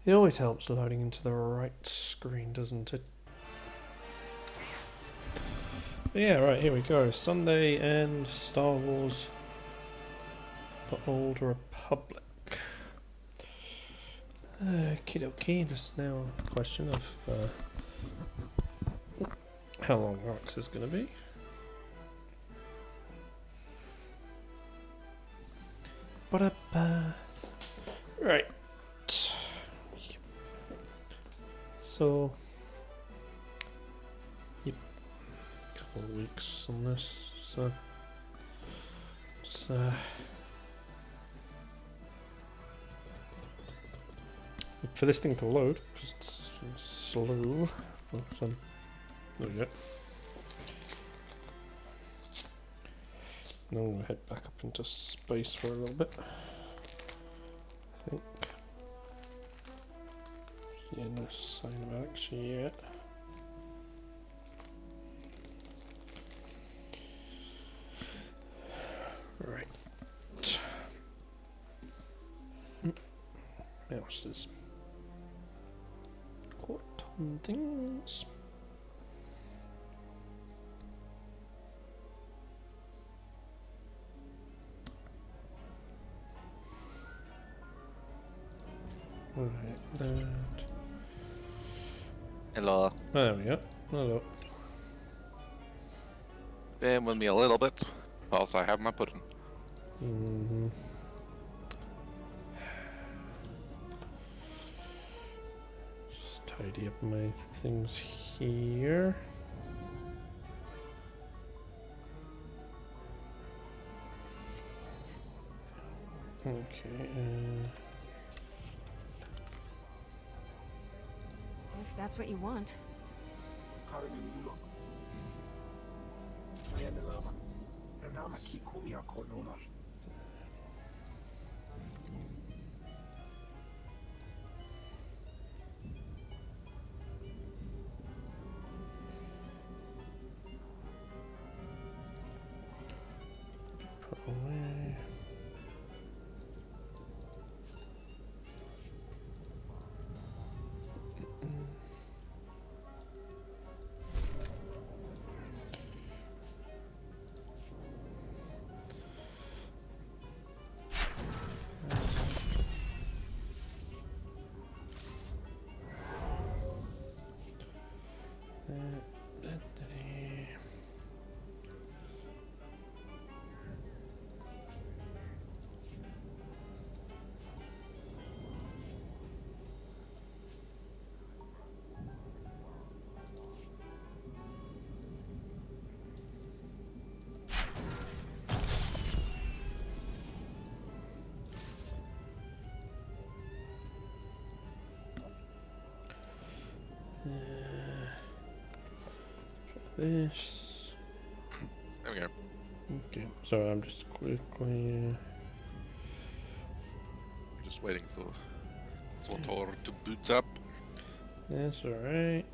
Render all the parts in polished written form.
It always helps loading into the right screen, doesn't it? But yeah, right, here we go. Sunday and Star Wars: The Old Republic. Okie dokie, just now a question of how long Arx is going to be. Ba-da-ba. Right. So, yep, couple of weeks on this, so for this thing to load, because it's slow. Oh, there we go. Now we'll head back up into space for a little bit. I think. Yeah, no sign of action yet. Right. Mouse is caught on things. Right, that. Hello. There we go. Hello. Bear with me a little bit whilst I have my pudding. Mm-hmm. Just tidy up my things here. Okay. If that's what you want. Put away. This. There we go. Okay, so I'm just quickly. Just waiting for Zotor to boot up. That's alright.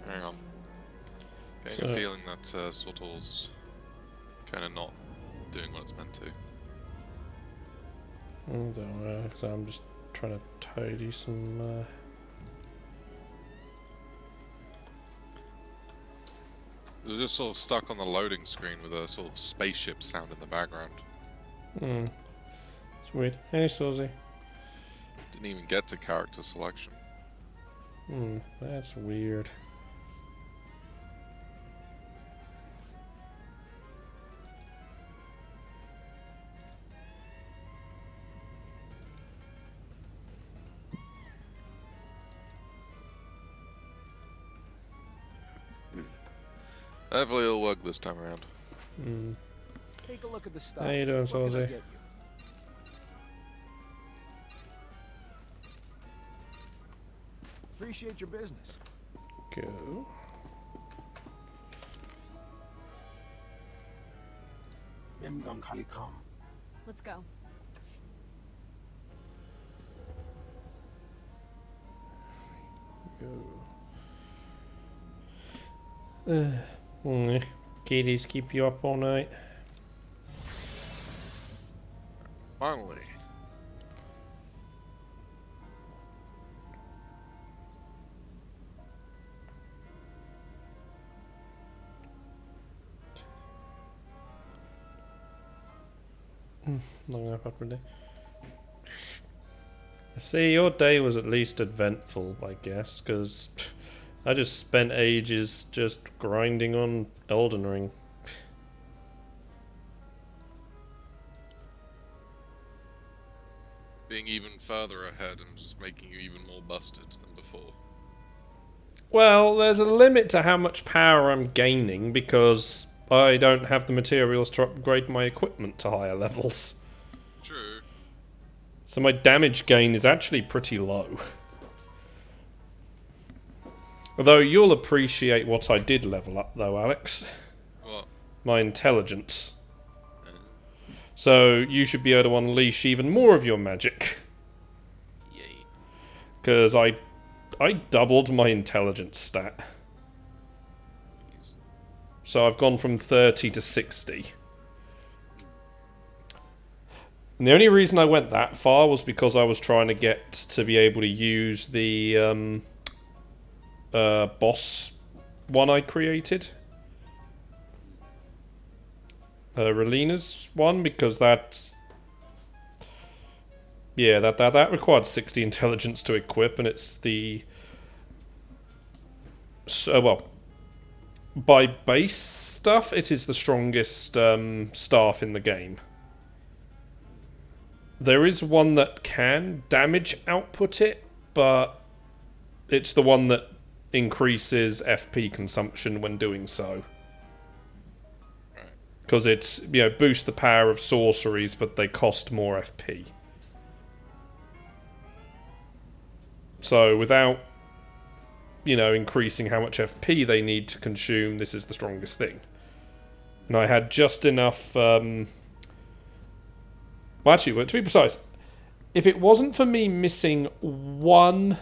Hang on. Getting a feeling that Zotor's kind of not doing what it's meant to. Don't worry, because I'm just trying to tidy some. They're just sort of stuck on the loading screen with a sort of spaceship sound in the background. Hmm. It's weird. Hey, Suzy. Didn't even get to character selection. Hmm. That's weird. Hopefully it'll work this time around. Hmm. Take a look at the stuff. How you doing, What can I Suzy? get you? Appreciate your business. Go. Let's go. Go. Kitties keep you up all night. Finally. Long enough after a day. See, your day was at least eventful, I guess, because I just spent ages just grinding on Elden Ring. Being even further ahead and just making you even more busted than before. Well, there's a limit to how much power I'm gaining because I don't have the materials to upgrade my equipment to higher levels. True. So my damage gain is actually pretty low. Although you'll appreciate what I did level up though, Alex. What? My intelligence. So you should be able to unleash even more of your magic. Yay. Because I doubled my intelligence stat. Jeez. So I've gone from 30 to 60. And the only reason I went that far was because I was trying to get to be able to use the boss one I created. Relina's one, because that's... Yeah, that required 60 intelligence to equip, and it's the... So, well, by base stuff, it is the strongest staff in the game. There is one that can damage output it, but it's the one that increases FP consumption when doing so. Because it's, you know, boosts the power of sorceries, but they cost more FP. So without, you know, increasing how much FP they need to consume, this is the strongest thing. And I had just enough... Well, actually, to be precise, if it wasn't for me missing one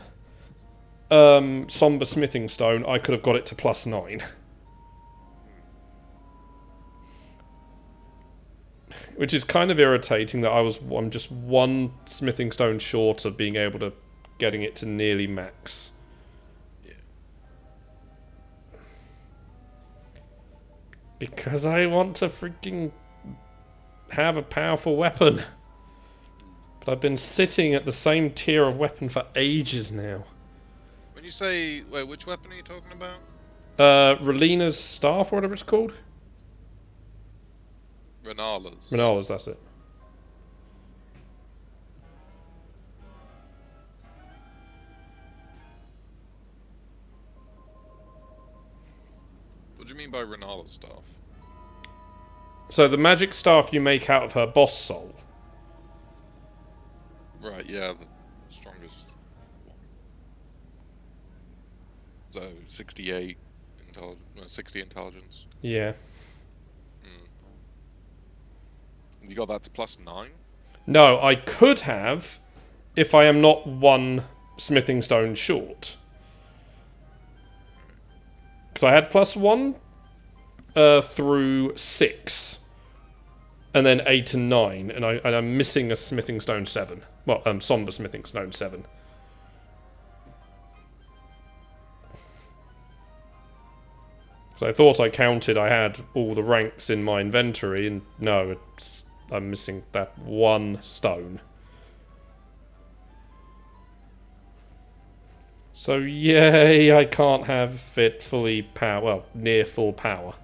somber smithing stone, I could have got it to +9. Which is kind of irritating that I'm just one smithing stone short of being able to getting it to nearly max. Yeah. Because I want to freaking have a powerful weapon. But I've been sitting at the same tier of weapon for ages now. When you say... Wait, which weapon are you talking about? Relina's staff, or whatever it's called. Renala's. Renala's, that's it. What do you mean by Renala's staff? So the magic staff you make out of her boss soul. Right, yeah, the strongest one. So, 68 intelligence, no, 60 intelligence. Yeah. You got that to +9? No, I could have if I am not one smithing stone short. Because I had +1 through 6. And then 8 and 9. And I'm missing a smithing stone 7. Well, somber smithing stone 7. So I thought I counted, I had all the ranks in my inventory, and no, I'm missing that one stone. So yay, I can't have it fully power, well, near full power.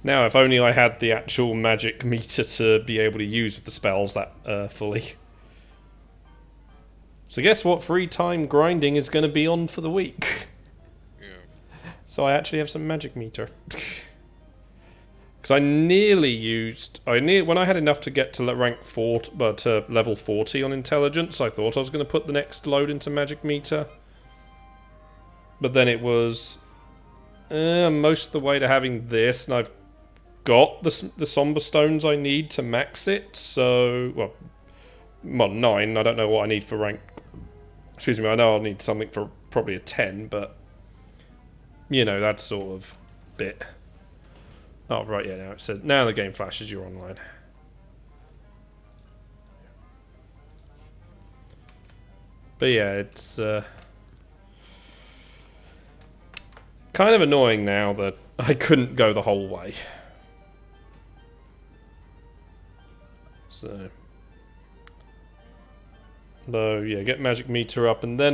Now, if only I had the actual magic meter to be able to use with the spells that fully. So guess what free time grinding is going to be on for the week? Yeah. So I actually have some magic meter. Because I nearly used... when I had enough to get to rank 4, but level 40 on intelligence, I thought I was going to put the next load into magic meter. But then it was most of the way to having this, and I've got the somber stones I need to max it, so... Well, 9, I don't know what I need for rank... Excuse me, I know I'll need something for probably a 10, but... You know, that sort of bit. Oh, right, yeah, now it says... Now the game flashes you're online. But yeah, it's... kind of annoying now that I couldn't go the whole way. So... Though, yeah, get magic meter up, and then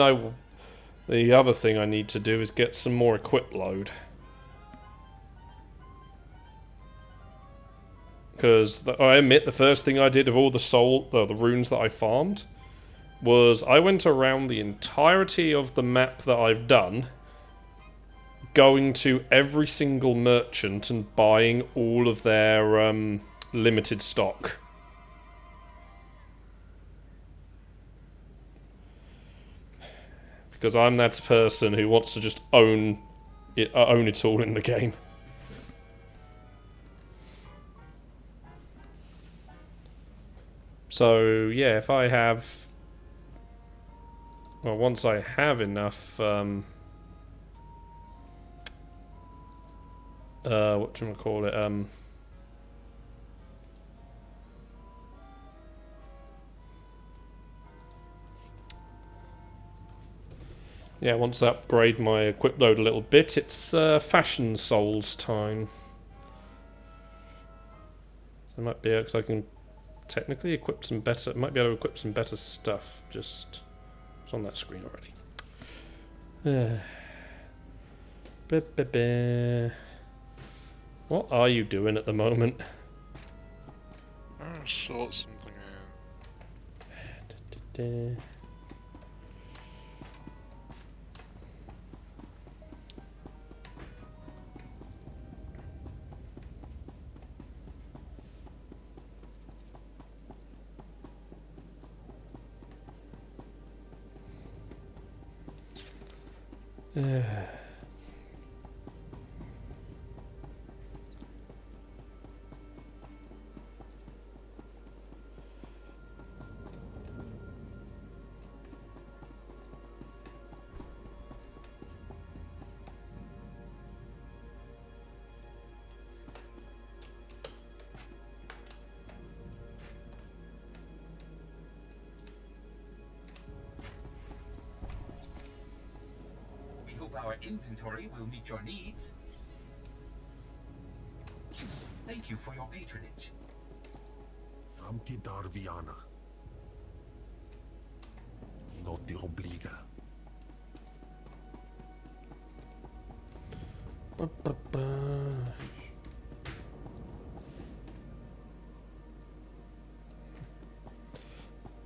the other thing I need to do is get some more equip load. Because I admit the first thing I did of all the runes that I farmed was I went around the entirety of the map that I've done, going to every single merchant and buying all of their limited stock. Because I'm that person who wants to just own it all in the game. So, yeah, if I have... Well, once I have enough... whatchamacallit? Yeah, once I upgrade my equip load a little bit, it's Fashion Souls time. So it might be because I can technically equip some better... Might be able to equip some better stuff. Just... It's on that screen already. What are you doing at the moment? Sort something out. Our inventory will meet your needs. Thank you for your patronage. Amti Darviana. Not the obliga.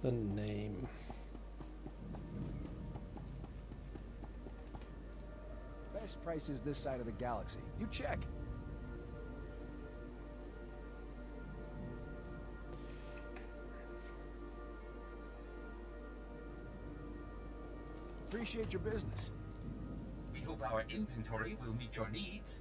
The name. Best prices this side of the galaxy. You check. Appreciate your business. We hope our inventory will meet your needs.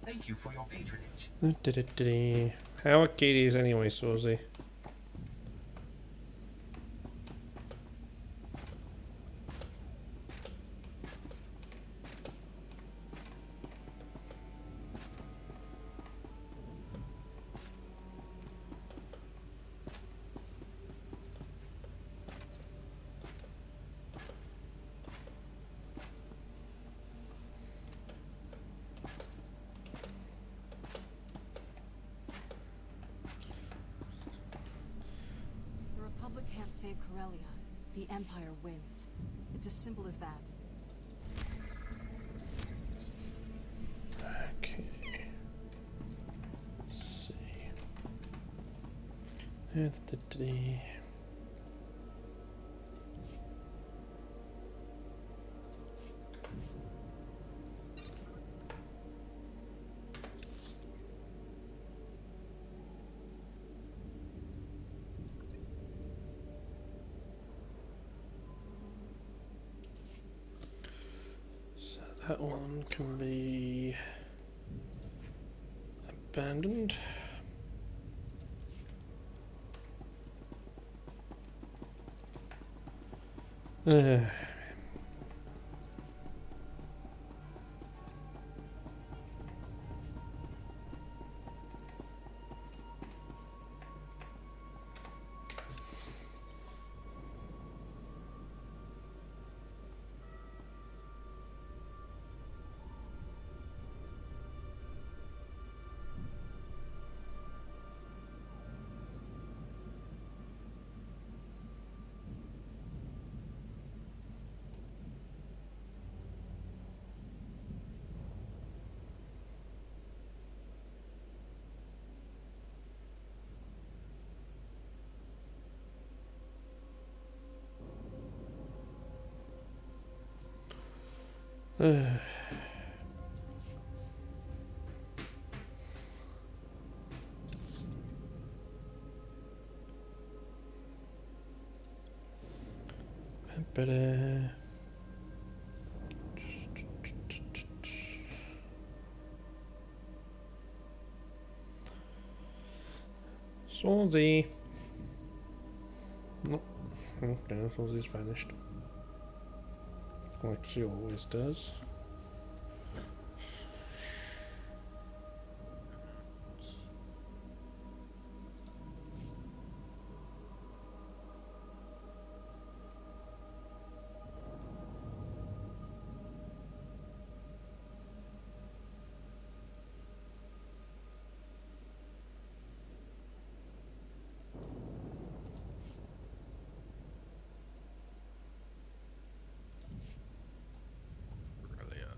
Thank you for your patronage. How are kitties anyway, Swarzy? save Corellia, the Empire wins. It's as simple as that. Okay. Let's see. So that one can be abandoned. Uh, uh. But Swansea. Nope. Okay, Swansea's vanished. Like she always does. Corellia.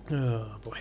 Oh boy.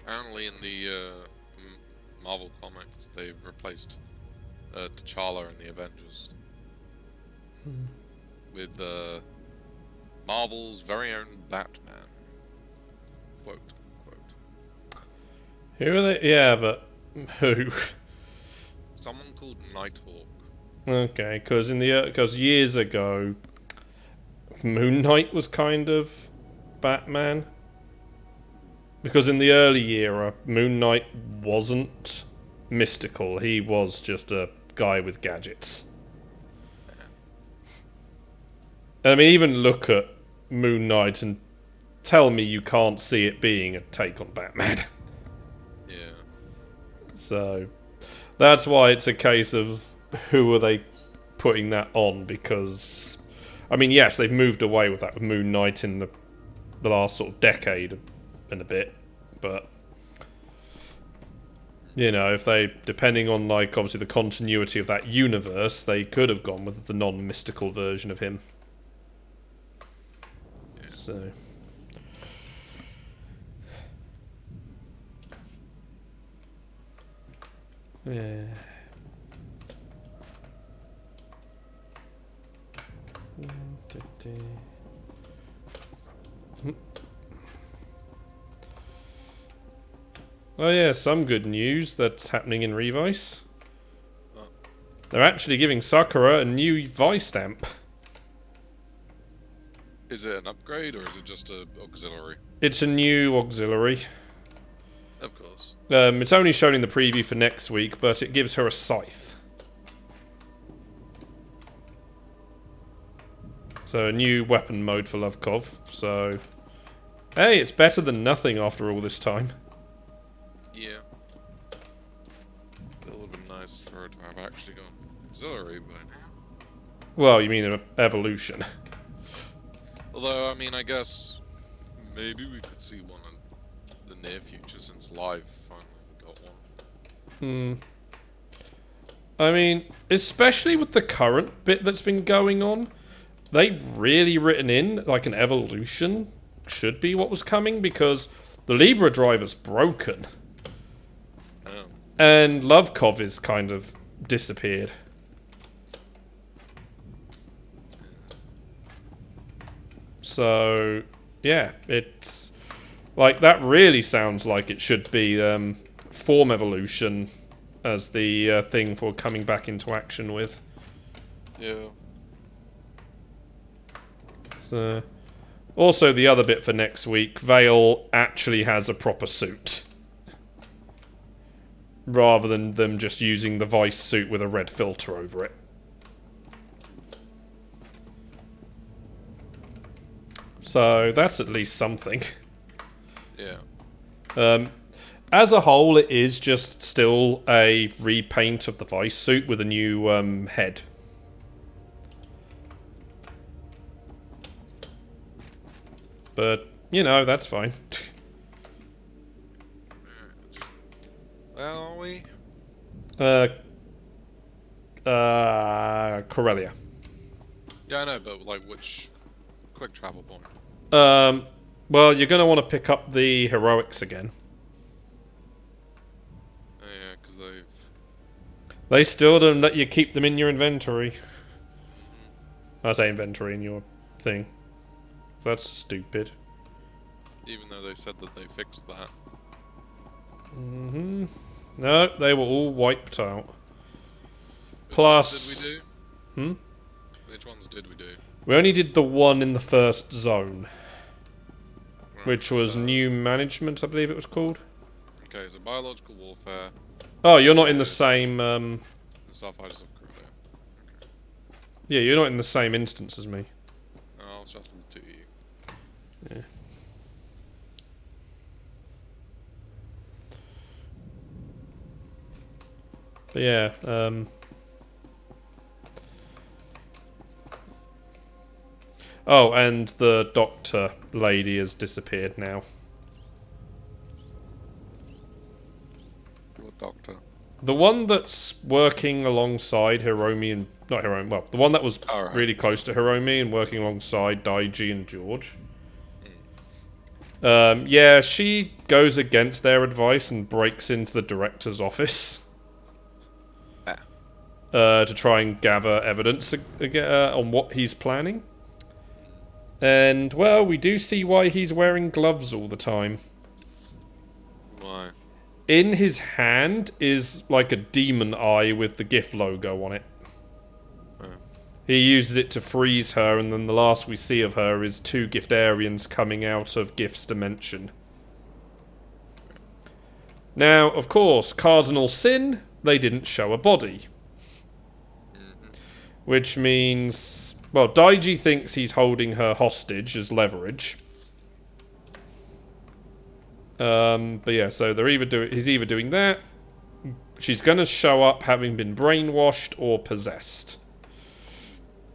Apparently in the Marvel comics, they've replaced T'Challa in the Avengers with Marvel's very own Batman. Quote, quote. Who are they? Yeah, but who? Someone called Nighthawk. Okay, because years ago, Moon Knight was kind of Batman. Because in the early era, Moon Knight wasn't mystical. He was just a guy with gadgets. I mean, even look at Moon Knight and tell me you can't see it being a take on Batman. Yeah. So, that's why it's a case of who are they putting that on, because... I mean, yes, they've moved away with that with Moon Knight in the last sort of decade and a bit, but... You know, if they... Depending on, like, obviously the continuity of that universe, they could have gone with the non-mystical version of him. Yeah. So... Yeah... Oh yeah, some good news that's happening in Revice. They're actually giving Sakura a new Vice stamp. Is it an upgrade or is it just a auxiliary? It's a new auxiliary. Of course. It's only shown in the preview for next week, but it gives her a scythe. So a new weapon mode for Lovkov. So, hey, it's better than nothing after all this time. Yeah. It would have been nice for her to have actually gone auxiliary by now. Well, you mean an evolution? Although, I mean, I guess maybe we could see one in the near future since Live finally got one. I mean, especially with the current bit that's been going on, they've really written in, like, an evolution should be what was coming, because the Libra driver's broken. Oh. And Lovkov is kind of disappeared. So, yeah, it's... Like, that really sounds like it should be form evolution as the thing for coming back into action with. Yeah. So, also, the other bit for next week, Vale actually has a proper suit. Rather than them just using the Vice suit with a red filter over it. So, that's at least something. Yeah. As a whole, it is just still a repaint of the Vice suit with a new head. But, you know, that's fine. Where are we? Corellia. Yeah, I know, but like which quick travel point? Well, you're going to want to pick up the heroics again. Oh, yeah, because They still don't let you keep them in your inventory. I say inventory in your thing. That's stupid. even though they said that they fixed that. No, they were all wiped out. Which Plus... ones did we do? Which ones did we do? We only did the one in the first zone. Right, Which was so- new management, I believe it was called. Okay, so biological warfare, Oh, you're not in the same... and Starfighters of Corellia. Yeah, you're not in the same instance as me. I'll shuffle the two of you. Yeah. But yeah, oh, and the doctor lady has disappeared now. What doctor? The one that's working alongside Hiromi and... Not Hiromi, well, the one that was Alright. really close to Hiromi and working alongside Daiji and George. Yeah, she goes against their advice and breaks into the director's office. To try and gather evidence on what he's planning. And, well, we do see why he's wearing gloves all the time. Why? In his hand is like a demon eye with the GIF logo on it. Oh. He uses it to freeze her, and then the last we see of her is 2 Giftarians coming out of GIF's dimension. Now, of course, cardinal sin, they didn't show a body. Which means, well, Daiji thinks he's holding her hostage as leverage. But yeah, so he's either doing that, she's gonna show up having been brainwashed or possessed.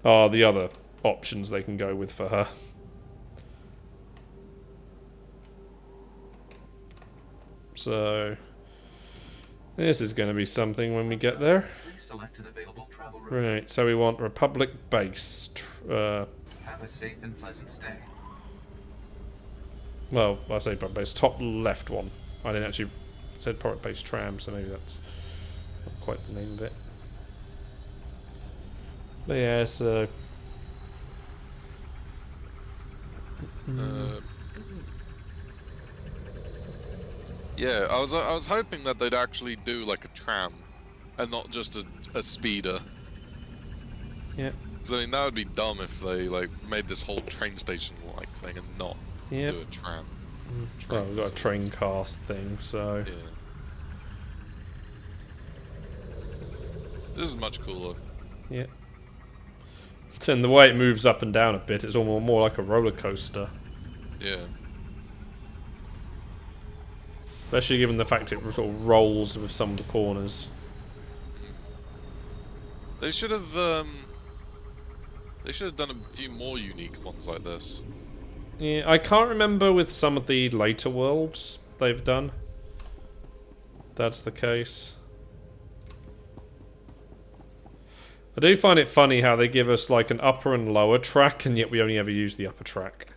Are the other options they can go with for her. So this is gonna be something when we get there. Select an available travel route. Right, so we want Republic base. Have a safe and pleasant stay. Well, I say Republic base, top left one. I didn't actually said Republic base tram, so maybe that's not quite the name of it. But yeah, so Yeah, I was hoping that they'd actually do like a tram, and not just a speeder. yeah, Because I mean that would be dumb if they like made this whole train station like thing and not yeah. do a tram. Well, we've got a train cast thing, so Yeah. This is much cooler. yeah. And the way it moves up and down a bit, it's almost more like a roller coaster. Yeah. Especially given the fact it sort of rolls with some of the corners. They should have done a few more unique ones like this. Yeah, I can't remember with some of the later worlds they've done. That's the case. I do find it funny how they give us like an upper and lower track, and yet we only ever use the upper track.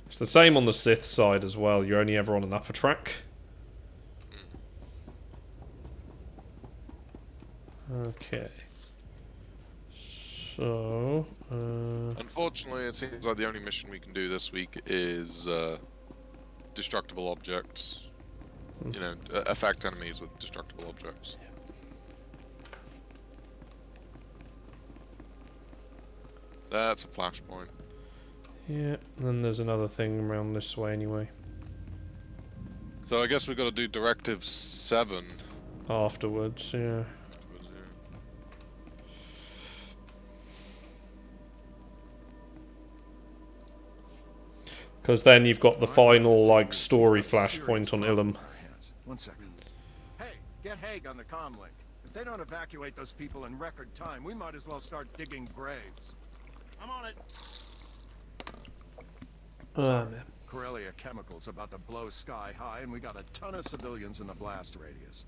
It's the same on the Sith side as well. You're only ever on an upper track. Okay. So, Unfortunately, it seems like the only mission we can do this week is destructible objects. You know, affect enemies with destructible objects. That's a flashpoint. yeah, and then there's another thing around this way anyway. So I guess we've got to do Directive 7. Afterwards, yeah. Because then you've got the final, like, story flashpoint on Ilum. One second. Hey, get Haig on the comm link. If they don't evacuate those people in record time, we might as well start digging graves. I'm on it. Man. Corellia chemicals about to blow sky high, and we got a ton of civilians in the blast radius.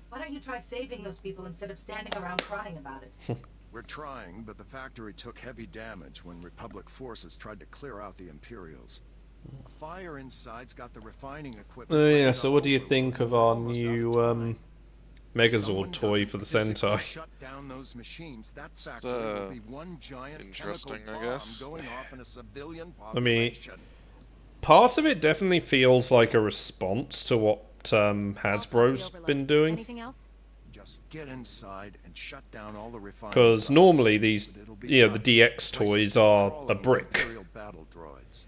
Why don't you try saving those people instead of standing around crying about it? We're trying, but the factory took heavy damage when Republic forces tried to clear out the Imperials. A fire inside's got the refining equipment. Oh yeah, so what do you think of our new Megazord toy for the Sentai? Shut down those machines. That factory will be one giant interesting, chemical I guess. bomb going off in a civilian I mean, population. part of it definitely feels like a response to what Hasbro's been doing. Anything else? Just get inside and shut down all the refining. Because plants. normally these, But it'll be you know, the done. DX Places toys are crawling a with brick. Imperial battle droids.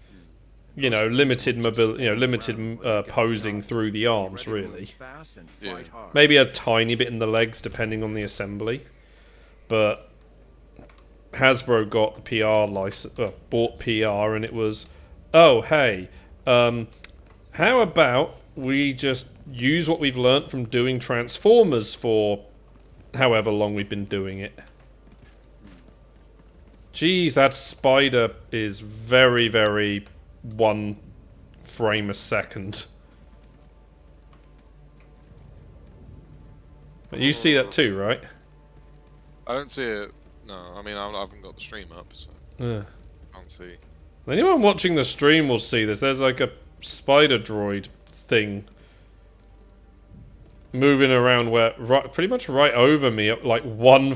You know, limited mobility, you know, limited posing through the arms, Ready to move really. fast and Yeah. fight hard. Maybe a tiny bit in the legs, depending on the assembly. But Hasbro got the PR license, bought PR, and it was, oh hey, how about we just use what we've learnt from doing Transformers for however long we've been doing it. Geez, that spider is very, very 1 frame a second. But you see that too, right? I don't see it. No, I mean I haven't got the stream up, so Yeah. I can't see. Anyone watching the stream will see this. There's like a spider droid thing moving around where pretty much right over me at like one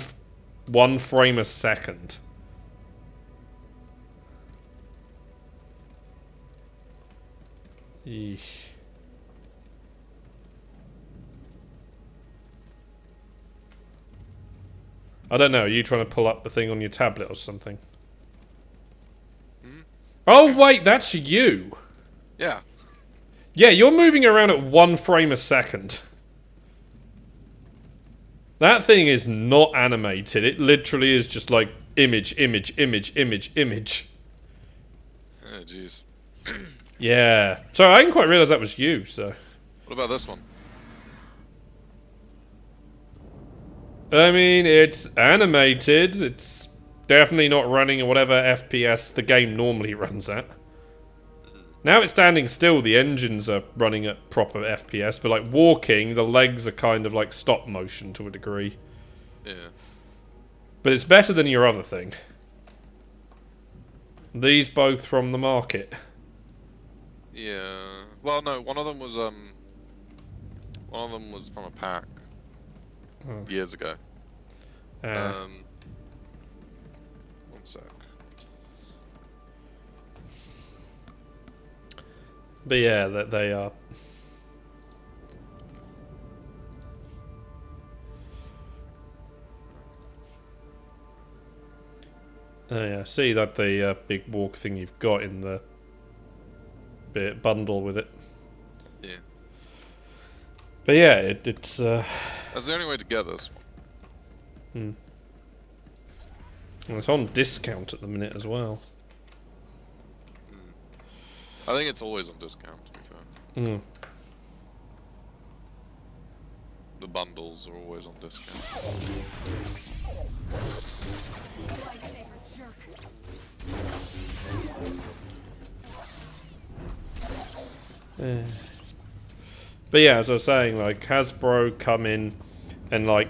frame a second. Eesh. I don't know, are you trying to pull up the thing on your tablet or something? Oh wait, that's you! Yeah. Yeah, you're moving around at 1 frame a second. That thing is not animated, it literally is just like image, image, image, image, image. Oh, jeez. Yeah. Sorry, I didn't quite realise that was you, so... What about this one? I mean, it's animated. It's definitely not running at whatever FPS the game normally runs at. Now it's standing still, the engines are running at proper FPS, but like walking, the legs are kind of like stop motion to a degree. Yeah. But it's better than your other thing. These both from the market. Yeah. Well, no, one of them was from a pack years ago. One sec. But yeah, that they are. Oh yeah, see that the big walk thing you've got in the bundle with it. Yeah. But yeah, it's That's the only way to get this one. well, it's on discount at the minute as well. I think it's always on discount, to be fair. The bundles are always on discount. But yeah, as I was saying, like Hasbro come in and like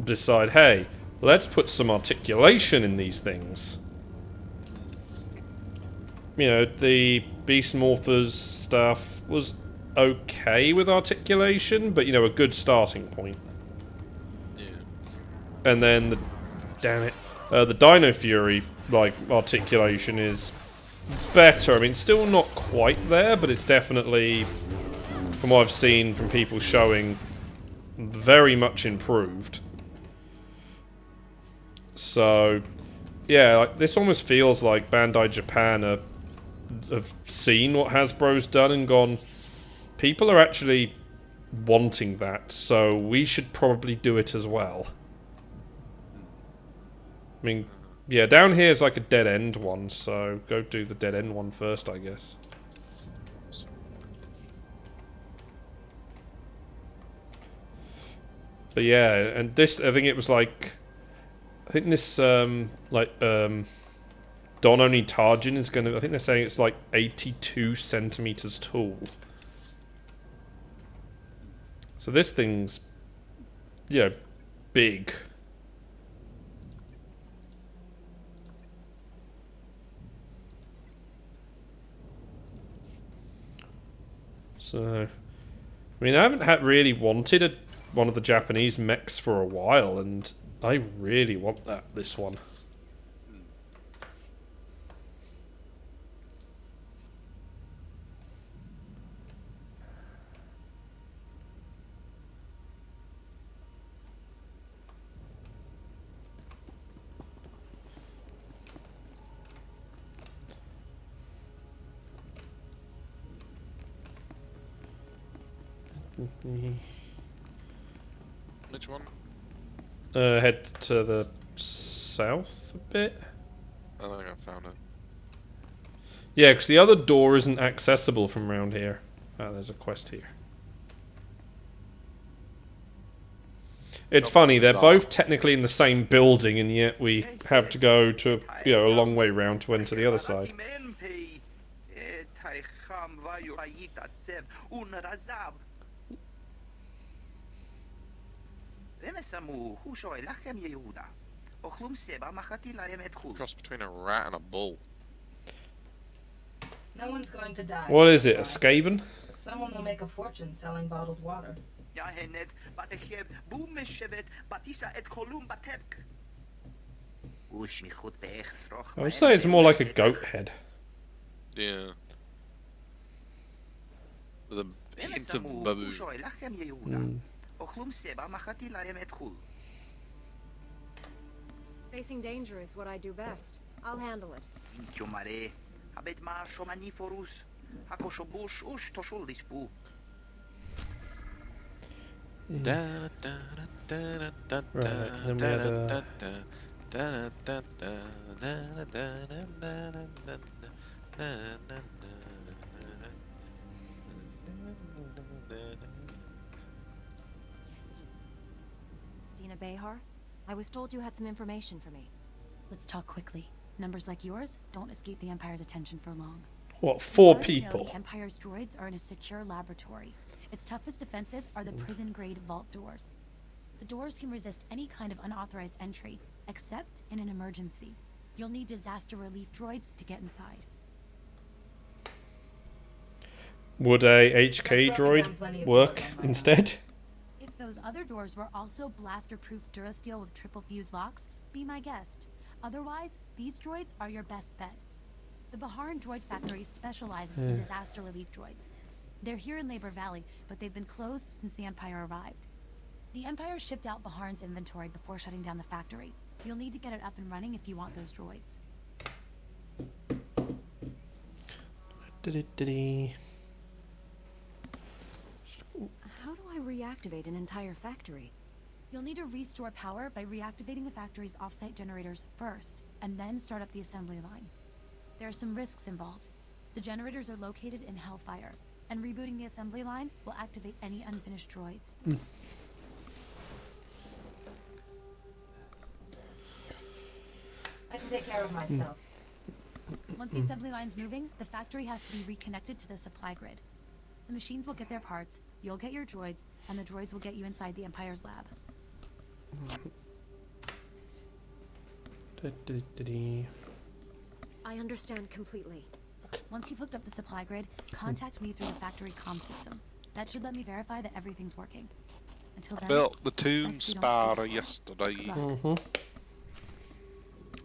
decide, hey, let's put some articulation in these things. You know, the Beast Morphers stuff was okay with articulation, but you know, a good starting point. Yeah. And then the the Dino Fury like articulation is better. I mean, still not quite there, but it's definitely, from what I've seen from people showing, very much improved. So, yeah, like, this almost feels like Bandai Japan have seen what Hasbro's done and gone, people are actually wanting that, so we should probably do it as well. I mean, yeah, down here is like a dead end one, so go do the dead end one first, I guess. But yeah, and this, I think it was like, I think this, Don Oni Tajin is gonna, I think they're saying it's like 82 centimeters tall. So this thing's, yeah, big. So, I mean, I haven't really wanted one of the Japanese mechs for a while, and I really want this one. Which one? Head to the south a bit. I think I found it. Yeah, because the other door isn't accessible from around here. Ah, there's a quest here. It's funny, they're both technically in the same building, and yet we have to go to, you know, a long way round to enter the other side. Cross between a rat and a bull. No one's going to die. What is it, a Skaven? Someone will make a fortune selling bottled water. I would say it's more like a goat head. Yeah. With a hint of baboon. Facing danger is what I do best. I'll handle it. Right, then we had Dina Behar, I was told you had some information for me. Let's talk quickly. Numbers like yours don't escape the Empire's attention for long. what, 4 You already know people? The Empire's droids are in a secure laboratory. Its toughest defenses are the prison-grade vault doors. The doors can resist any kind of unauthorized entry, except in an emergency. You'll need disaster relief droids to get inside. Would a HK I've broken down plenty droid of work doors on my instead? If those other doors were also blaster-proof durasteel with triple fuse locks, be my guest. Otherwise, these droids are your best bet. The Baharan Droid Factory specializes in disaster relief droids. They're here in Labor Valley, but they've been closed since the Empire arrived. The Empire shipped out Baharan's inventory before shutting down the factory. You'll need to get it up and running if you want those droids. How do I reactivate an entire factory? You'll need to restore power by reactivating the factory's off-site generators first, and then start up the assembly line. There are some risks involved. The generators are located in Hellfire, and rebooting the assembly line will activate any unfinished droids. I can take care of myself. Once the assembly line's moving, the factory has to be reconnected to the supply grid. The machines will get their parts, you'll get your droids, and the droids will get you inside the Empire's lab. I understand completely. Once you've hooked up the supply grid, contact me through the factory comm system. That should let me verify that everything's working. Until then, Built the it's tomb best you don't spire speak. yesterday. Good luck.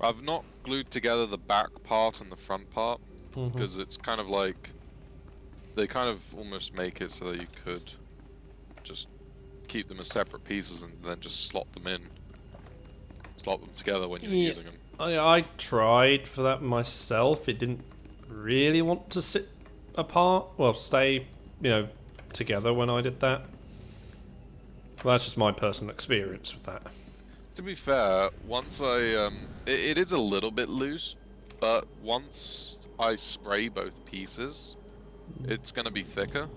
I've not glued together the back part and the front part because it's kind of like they kind of almost make it so that you could just keep them as separate pieces and then just slot them together when you're using them. I tried for that myself. It didn't really want to sit apart. Well, stay, together when I did that. Well, that's just my personal experience with that. To be fair, once it is a little bit loose, but once I spray both pieces, it's going to be thicker.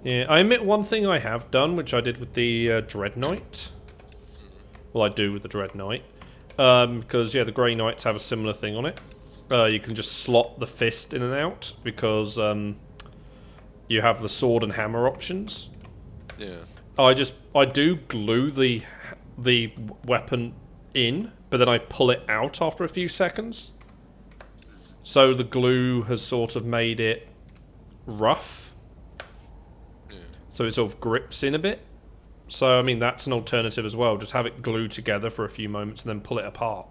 Yeah, I admit one thing I have done, which I did with the Dreadnought. Well, I do with the Dreadnought. Because, the Grey Knights have a similar thing on it. You can just slot the fist in and out, because you have the sword and hammer options. Yeah. I do glue the weapon in, but then I pull it out after a few seconds. So the glue has sort of made it rough. Yeah. So it sort of grips in a bit. So, I mean, that's an alternative as well. Just have it glued together for a few moments and then pull it apart.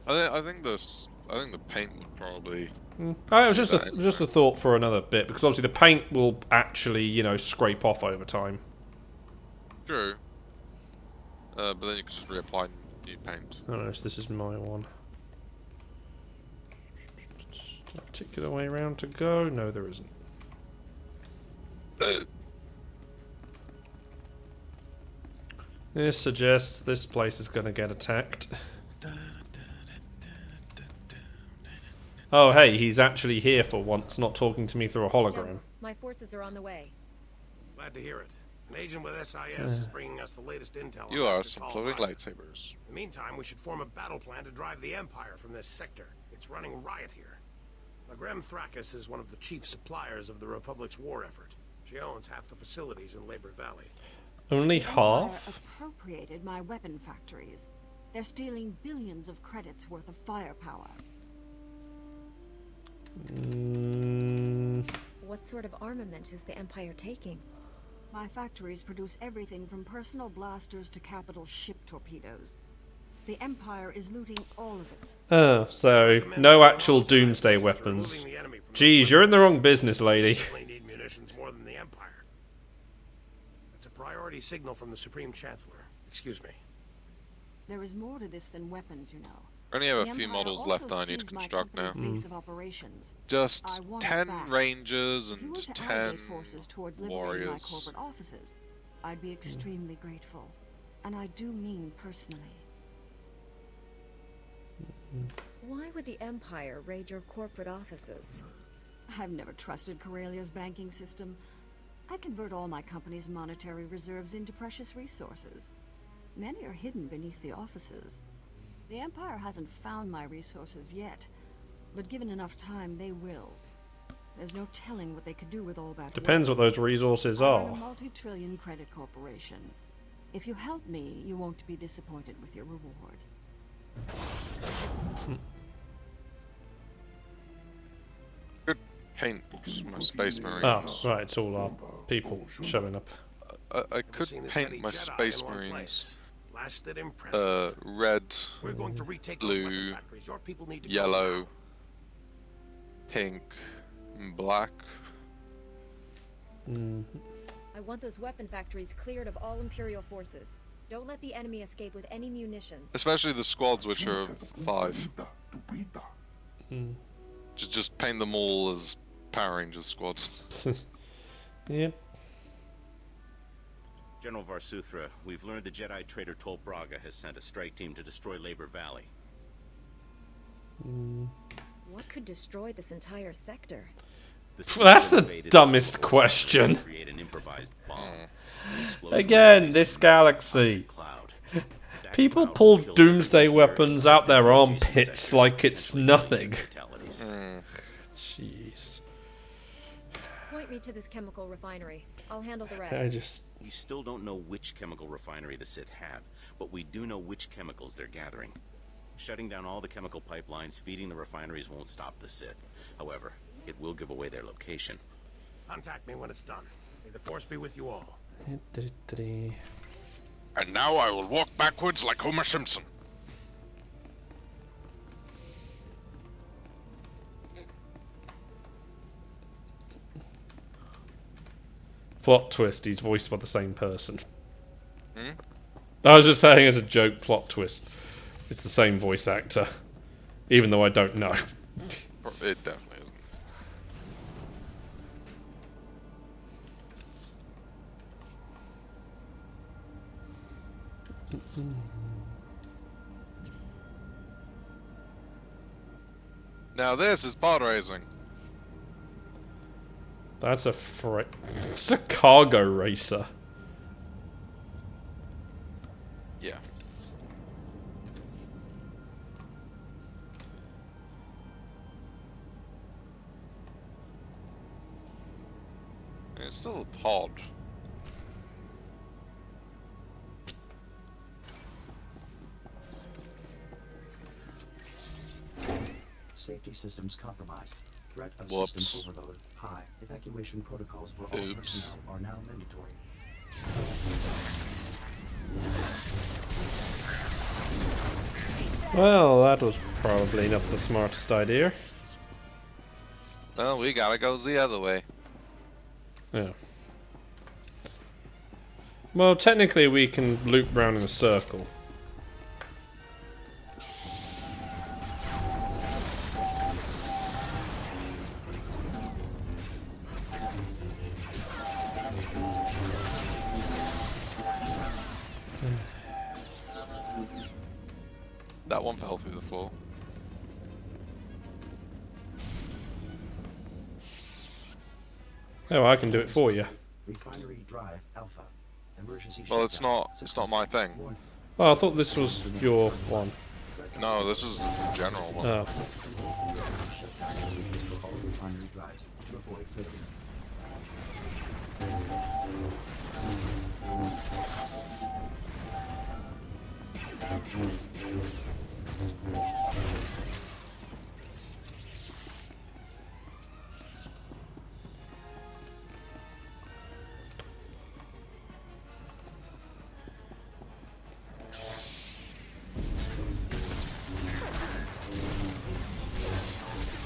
I think the paint would probably. It was just a thought for another bit, because obviously the paint will actually, scrape off over time. True. But then you can just reapply new paint. I don't know, so this is my one. Is there a particular way around to go? No, there isn't. This suggests this place is going to get attacked. Oh, hey, he's actually here for once, not talking to me through a hologram. General, my forces are on the way. Glad to hear it. An agent with SIS is bringing us the latest intel. You on are this some tall floating island. lightsabers. In the meantime, we should form a battle plan to drive the Empire from this sector. It's running riot here. Lagrem Thrakis is one of the chief suppliers of the Republic's war effort. She owns half the facilities in Labor Valley. Only The half? Empire appropriated my weapon factories. They're stealing billions of credits worth of firepower. What sort of armament is the Empire taking? My factories produce everything from personal blasters to capital ship torpedoes. The Empire is looting all of it. Oh, so no actual doomsday weapons. Geez, you're in the wrong business, lady. Certainly need munitions more than the Empire. That's a priority signal from the Supreme Chancellor. Excuse me. There is more to this than weapons, you know. I only have a The few Empire models also left that I need to seized my construct now. company's base of operations. Just I want it 10 back. rangers If you and were to 10 allocate forces towards liberating my warriors. corporate offices, I'd be extremely grateful. And I do mean personally. Why would the Empire raid your corporate offices? I've never trusted Corellia's banking system. I convert all my company's monetary reserves into precious resources. Many are hidden beneath the offices. The Empire hasn't found my resources yet, but given enough time, they will. There's no telling what they could do with all that. Depends what those resources I run a are. multi-trillion credit corporation. If you help me, you won't be disappointed with your reward. Could paint my space marines. Oh, right, it's all our people showing up. I could Seen this paint many my Jedi space in one marines place. Lasted impressive. red, We're going to retake those weapon blue, factories. Your people need to go yellow, now. pink, and black. I want those weapon factories cleared of all Imperial forces. Don't let the enemy escape with any munitions. Especially the squads, which are of 5. Just paint them all as Power Rangers squads. Yep. General Varsuthra, we've learned the Jedi traitor Tol Braga has sent a strike team to destroy Labor Valley. What could destroy this entire sector? That's the dumbest question. Create an improvised bomb. Again, this galaxy. People pull doomsday weapons out their armpits like it's nothing. Jeez. Point me to this chemical refinery. I'll handle the rest. We still don't know which chemical refinery the Sith have, but we do know which chemicals they're gathering. Shutting down all the chemical pipelines feeding the refineries won't stop the Sith. However, it will give away their location. Contact me when it's done. May the Force be with you all. And now I will walk backwards like Homer Simpson. Plot twist, he's voiced by the same person. I was just saying as a joke, plot twist. It's the same voice actor. Even though I don't know. It definitely isn't. Now this is pod racing. That's a it's a cargo racer. Yeah. It's still a pod. Safety systems compromised. Threat of Whoops. system overload high. Evacuation protocols for all personnel are now mandatory. Well, that was probably not the smartest idea. Well, we gotta go the other way. Yeah. Well, technically we can loop round in a circle. That one fell through the floor. Oh, I can do it for you. Refinery Drive Alpha. Emergency Well, it's shutdown. not my thing. Oh, I thought this was your one. No, this is the general one. Oh. For all refinery drives to avoid failure.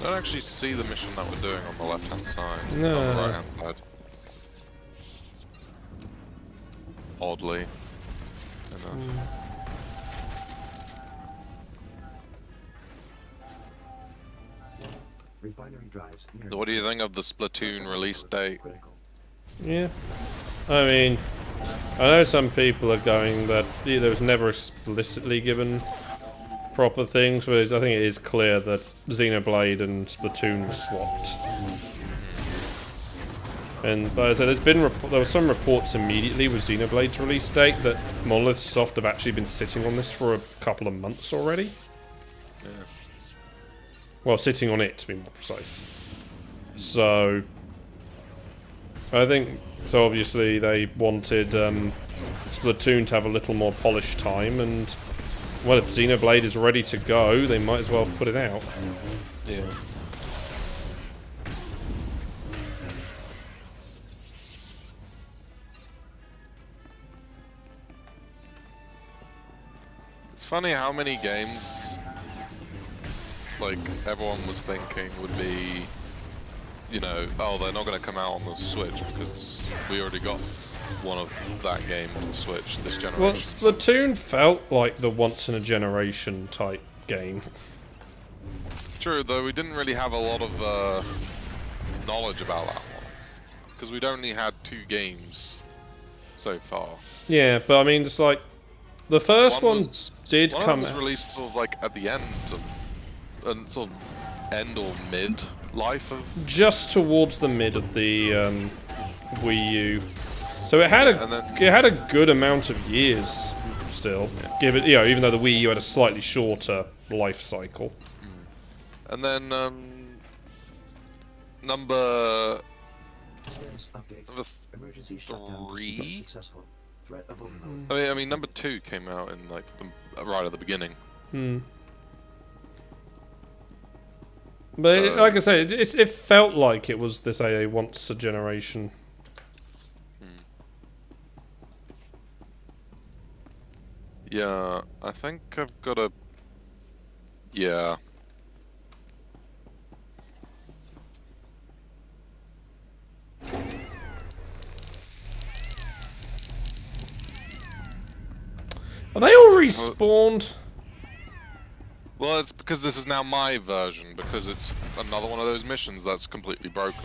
I don't actually see the mission that we're doing on the left-hand side. No. On the right-hand side. Oddly enough. Refinery drives near. So what do you think of the Splatoon release date? Yeah. I mean, I know some people are going that there was never explicitly given proper things, but I think it is clear that Xenoblade and Splatoon were swapped. And but as I said, there were some reports immediately with Xenoblade's release date that Monolith Soft have actually been sitting on this for a couple of months already. Yeah. Well, sitting on it, to be more precise. So, I think, so obviously they wanted Splatoon to have a little more polished time, and, well, if Xenoblade is ready to go, they might as well put it out. Yeah. It's funny how many games, like, everyone was thinking would be, you know, oh, they're not going to come out on the Switch because we already got one of that game on the Switch this generation. Well, Splatoon felt like the once-in-a-generation type game. True, though we didn't really have a lot of knowledge about that one. Because we'd only had 2 games so far. Yeah, but I mean, it's like, the first one did One come was out. released sort of like at the end of, sort of end or mid life of. Just towards the mid of the Wii U, so it had a good amount of years still. Give it, you know, even though the Wii U had a slightly shorter life cycle. And then number Emergency shutdown procedure 3. successful. Threat of overload. I mean, number 2 came out in like right at the beginning. But So- like I say, it felt like it was this a once a generation. Yeah, I think I've got a. Yeah. Are they all respawned? Well, it's because this is now my version, because it's another one of those missions that's completely broken.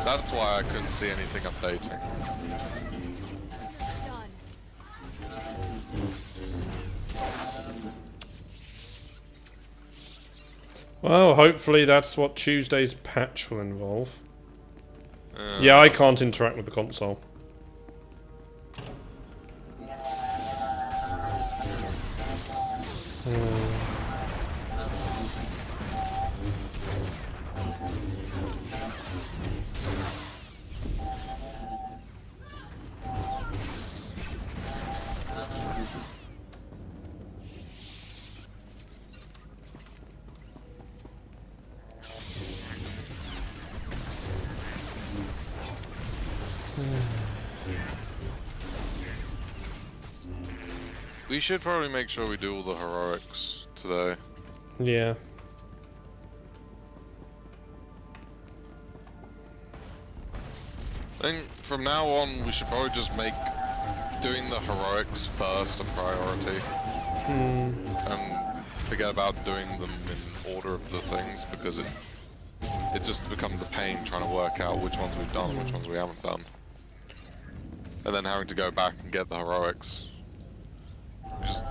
That's why I couldn't see anything updating. Well, hopefully that's what Tuesday's patch will involve. Yeah, I can't interact with the console. We should probably make sure we do all the heroics today. Yeah. I think from now on we should probably just make doing the heroics first a priority. And forget about doing them in order of the things, because it just becomes a pain trying to work out which ones we've done and which ones we haven't done. And then having to go back and get the heroics. We just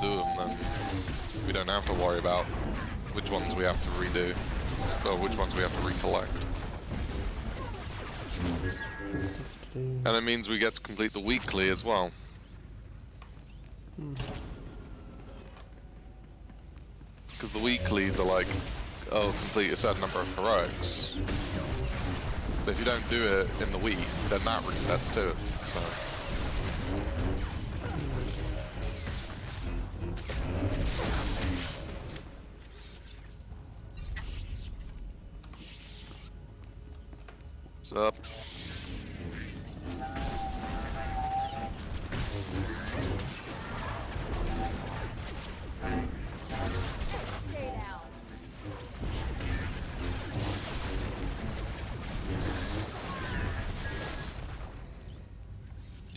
do them, then we don't have to worry about which ones we have to redo, or which ones we have to recollect. And it means we get to complete the weekly as well. Because the weeklies are like, oh, complete a certain number of heroics. But if you don't do it in the week, then that resets too. So. What's up?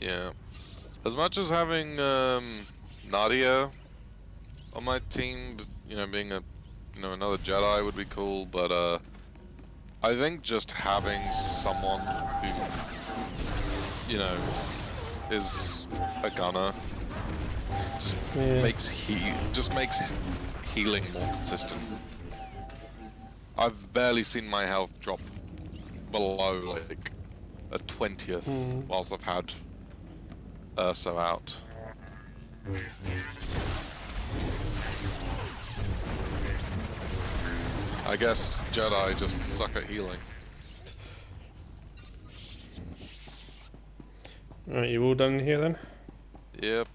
Yeah. As much as having Nadia on my team, you know, being another Jedi would be cool, but I think just having someone who, you know, is a gunner just makes healing more consistent. I've barely seen my health drop below like a 20th whilst I've had Urso out. I guess Jedi just suck at healing. Alright, you all done in here then? Yep.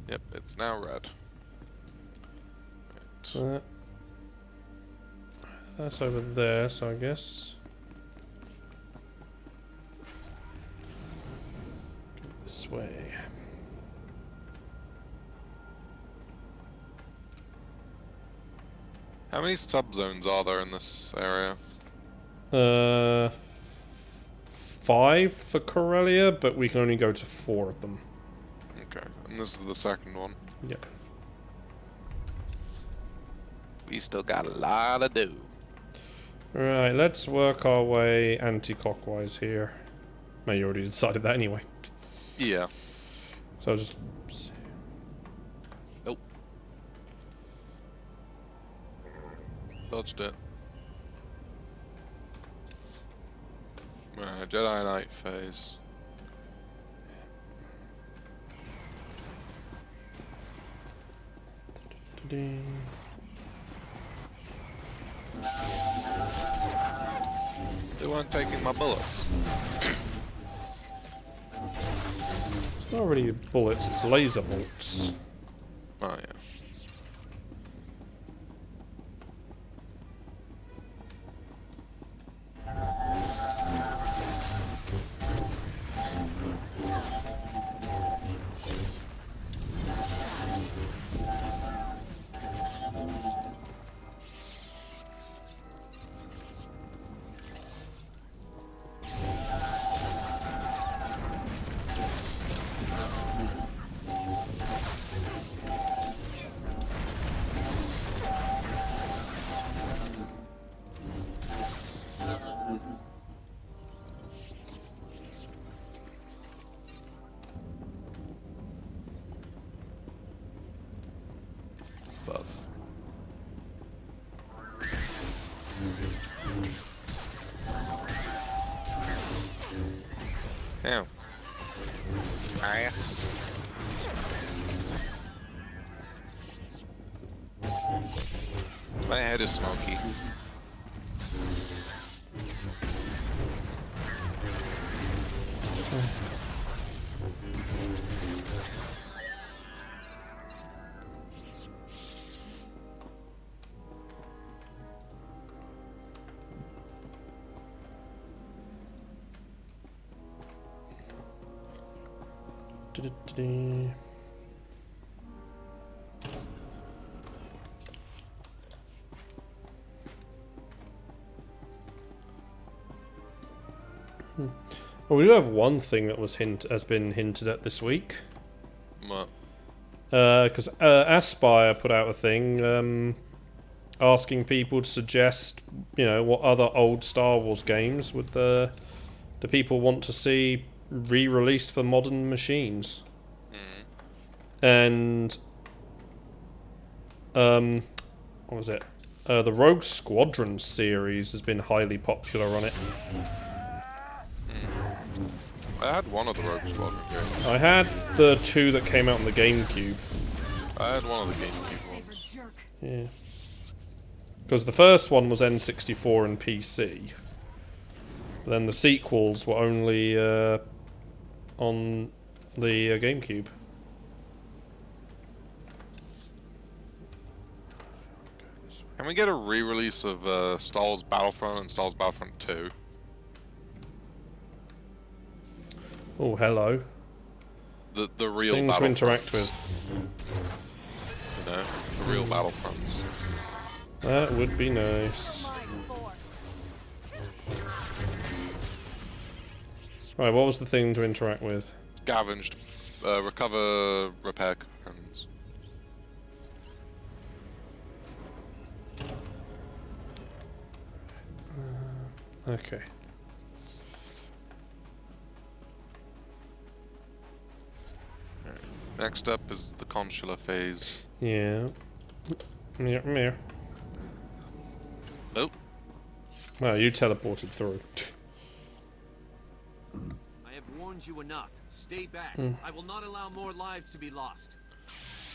Yep, it's now red. Right. That's over there, so I guess this way. How many subzones are there in this area? 5 for Corellia, but we can only go to 4 of them. Okay, and this is the second one. Yep. We still got a lot to do. Right, let's work our way anti-clockwise here. No, you already decided that anyway. Yeah. So I'll just... Nope. Dodged it. Jedi Knight phase. They weren't taking my bullets. It's not really bullets, it's laser bolts. Oh yeah. Damn. Nice. My head is smoky. Well, we do have one thing that has been hinted at this week. What? Because Aspire put out a thing asking people to suggest, you know, what other old Star Wars games would the people want to see re-released for modern machines. And what was it? The Rogue Squadron series has been highly popular on it. I had one of the Rogue Squadron games. I had the 2 that came out on the GameCube. I had one of the GameCube ones. Yeah. Because the first one was N64 and PC. Then the sequels were only on the GameCube. Can we get a re-release of Star Wars Battlefront and Star Wars Battlefront 2? Oh, hello. The real thing to interact with. You know, the real Battlefronts. That would be nice. Right, what was the thing to interact with? Scavenged. Recover repair components. Okay. Next up is the Consular Phase. Yeah. Meow. Nope. Well, you teleported through. I have warned you enough. Stay back. I will not allow more lives to be lost.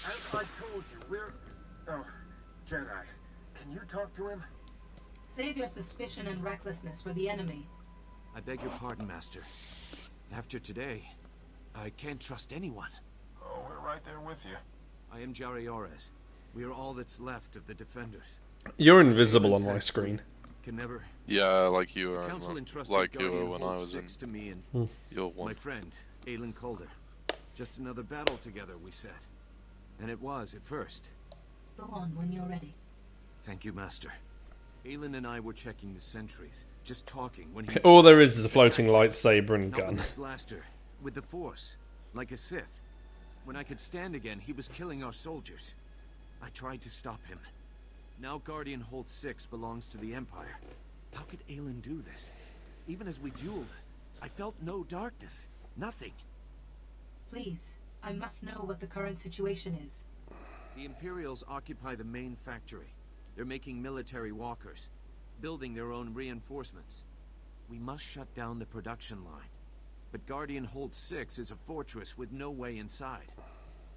As I told you, we're... Oh, Jedi. Can you talk to him? Save your suspicion and recklessness for the enemy. I beg your pardon, Master. After today, I can't trust anyone. Oh, we're right there with you. I am Jari Orez. We are all that's left of the Defenders. You're invisible on my screen. Can never... Yeah, like you were. Council entrusted Like you Guardian were when I Hold was in. 6 to me and Your one. my friend, Aelin Calder. Just another battle together, we said. And it was at first. Go on when you're ready. Thank you, Master. Aelin and I were checking the sentries, just talking when he... All there is a floating lightsaber and Not gun. with his blaster, with the Force, like a Sith. When I could stand again, he was killing our soldiers. I tried to stop him. Now Guardian Hold 6 belongs to the Empire. How could Aelin do this? Even as we dueled, I felt no darkness. Nothing. Please, I must know what the current situation is. The Imperials occupy the main factory. They're making military walkers, building their own reinforcements. We must shut down the production line. But Guardian Hold 6 is a fortress with no way inside.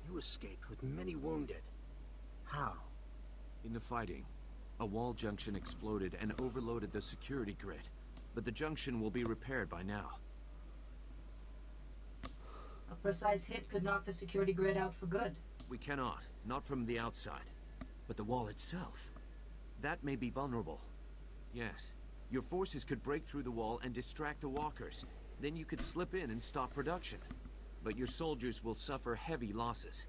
You escaped with many wounded. How? In the fighting, a wall junction exploded and overloaded the security grid. But the junction will be repaired by now. A precise hit could knock the security grid out for good. We cannot, not from the outside. But the wall itself, that may be vulnerable. Yes, your forces could break through the wall and distract the walkers. Then you could slip in and stop production. But your soldiers will suffer heavy losses.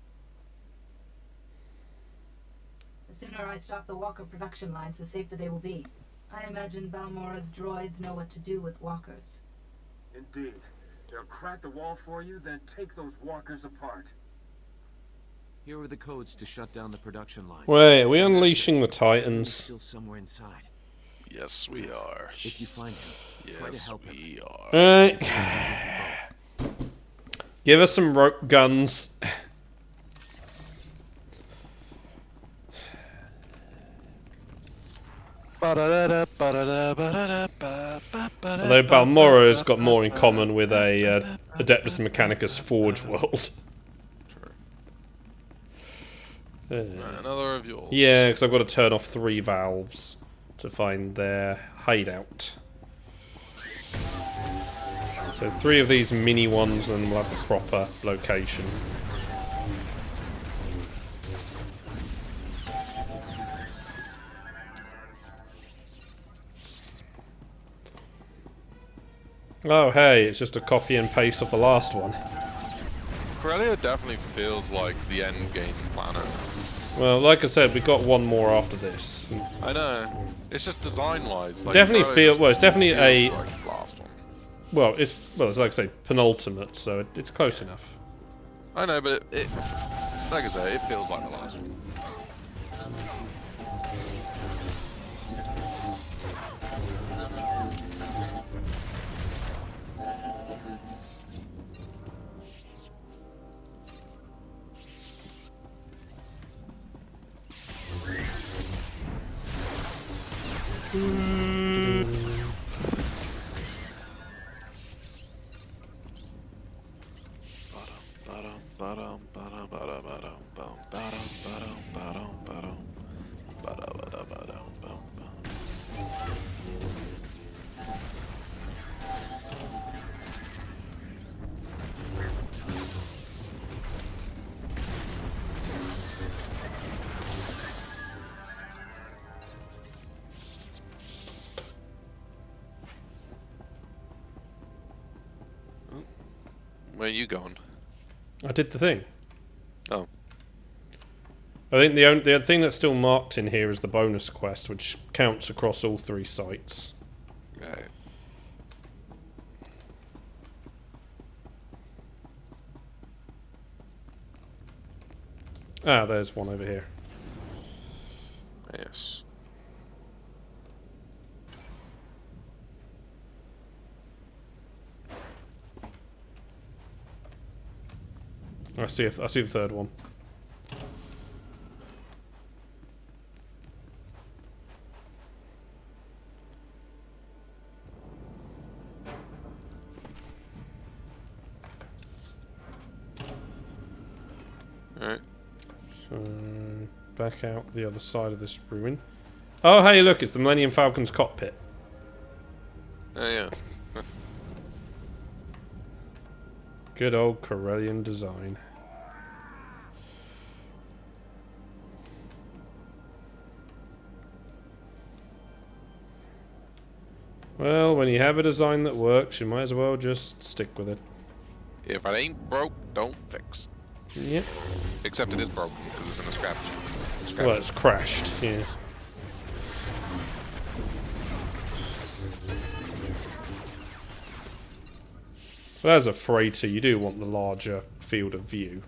The sooner I stop the walker production lines, the safer they will be. I imagine Balmora's droids know what to do with walkers. Indeed. They'll crack the wall for you, then take those walkers apart. Here are the codes to shut down the production line. Wait, are we unleashing the Titans? Still somewhere inside. Yes, we are. If you find him, try to help him. We are. Alright. Give us some rope guns. Although Balmora's got more in common with a Adeptus Mechanicus Forge world. Another of yours. Yeah, because I've got to turn off 3 valves to find their hideout. So 3 of these mini ones and we'll have the proper location. Oh hey, it's just a copy and paste of the last one. Corellia definitely feels like the end game planet. Well, like I said, we got one more after this. I know. It's just design-wise. Like, Definitely feel well. It's definitely a. Like the last one. Well, it's like I say, penultimate, so it's close enough. I know, but it like I say, it feels like the last one. Where are you going? I did the thing. Oh. I think the thing that's still marked in here is the bonus quest, which counts across all 3 sites. Okay. Ah, there's one over here. Yes. I see the third one. Alright. So, back out the other side of this ruin. Oh, hey, look, it's the Millennium Falcon's cockpit. Oh, yeah. Good old Corellian design. Well, when you have a design that works, you might as well just stick with it. If it ain't broke, don't fix. Yep. Except it is broken because it's in a scrap. Well, it's crashed, yeah. So as a freighter, you do want the larger field of view.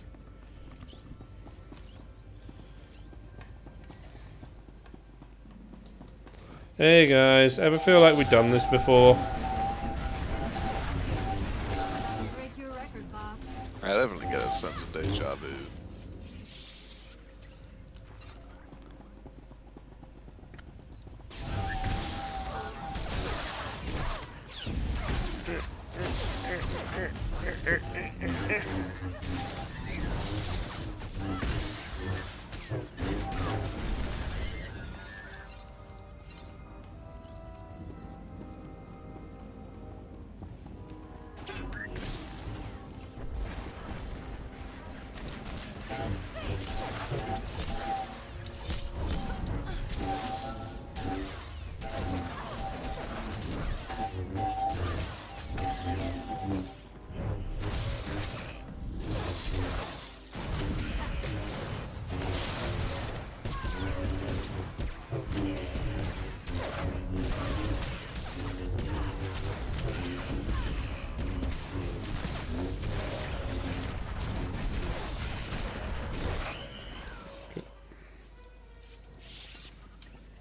Hey guys, ever feel like we've done this before? Break your record, boss. I definitely get a sense of deja vu.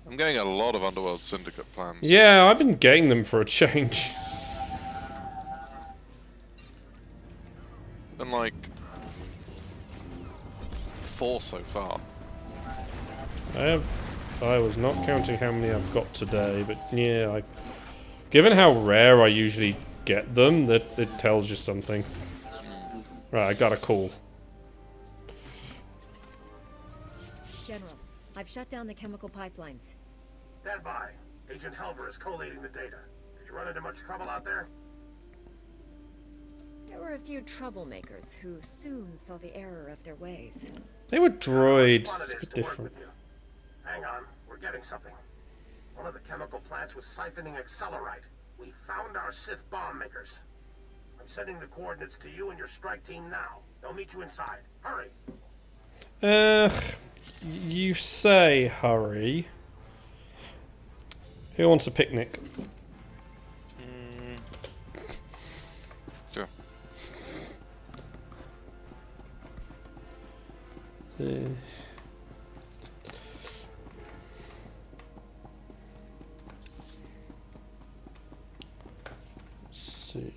I'm getting a lot of Underworld Syndicate plans. Yeah, I've been getting them for a change. Been like 4 so far. I was not counting how many I've got today, but yeah, given how rare I usually get them, that it tells you something. Right, I got a call. General, I've shut down the chemical pipelines. Stand by. Agent Helver is collating the data. Did you run into much trouble out there? There were a few troublemakers who soon saw the error of their ways. They were droids, it's a bit different. Hang on, we're getting something. One of the chemical plants was siphoning accelerite. We found our Sith bomb makers. I'm sending the coordinates to you and your strike team now. They'll meet you inside. Hurry. You say hurry. Who wants a picnic? Sure. See.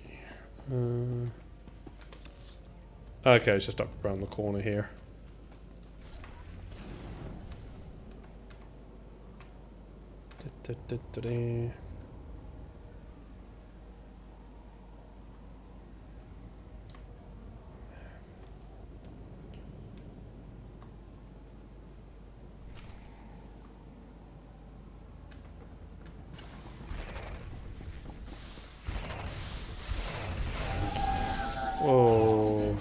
Okay, it's just up around the corner here. Oh.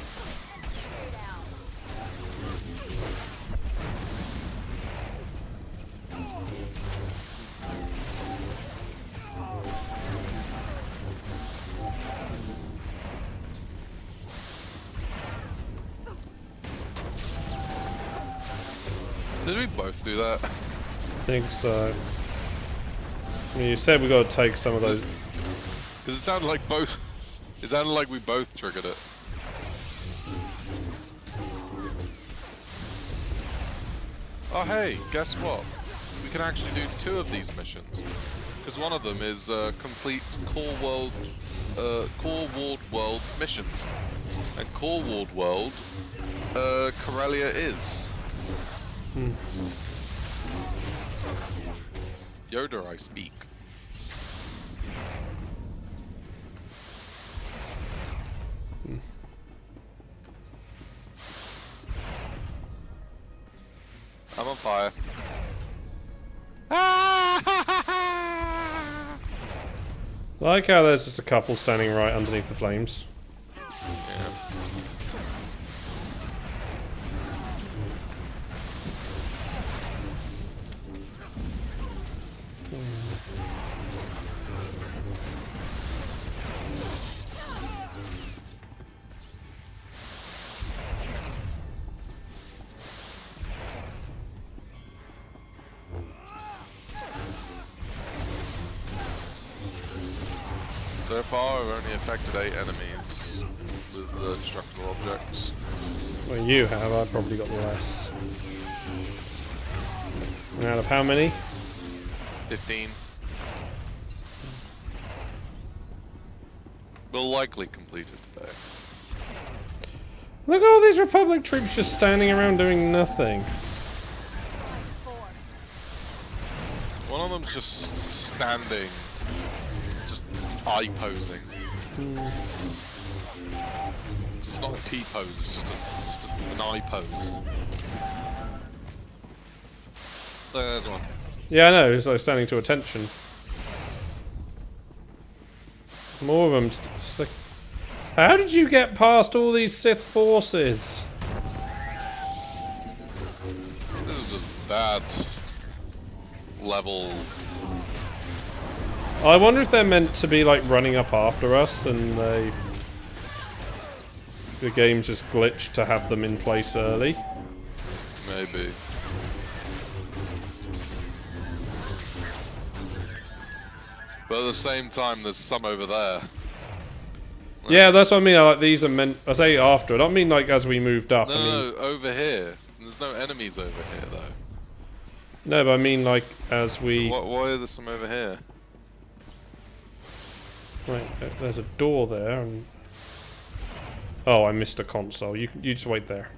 Did we both do that? I think so. I mean, you said we got to take some of those. Because it sounded like both. It sounded like we both triggered it. Oh hey, guess what? We can actually do 2 of these missions. Because one of them is complete Core Ward World missions. And Core Ward World, Corellia is. Yoda, I speak. I'm on fire. Like how there's just a couple standing right underneath the flames. Yeah. So far, I've only affected 8 enemies with the destructible objects. Well, you have. I've probably got less. And out of how many? 15. We'll likely complete it today. Look at all these Republic troops just standing around doing nothing. One of them's just standing, just eye posing. It's not a T pose, it's just an eye pose. There's one. Yeah, I know, it's like standing to attention. More of them. Just like, how did you get past all these Sith forces? This is just bad level. I wonder if they're meant to be like running up after us and the game just glitched to have them in place early. Maybe. But at the same time, there's some over there. Yeah, that's what I mean. Like these are meant. I say after. I don't mean like as we moved up. No, I mean, no, over here. There's no enemies over here, though. no, but I mean like as we. Why are there some over here? Right, there's a door there, and oh, I missed a console. You just wait there.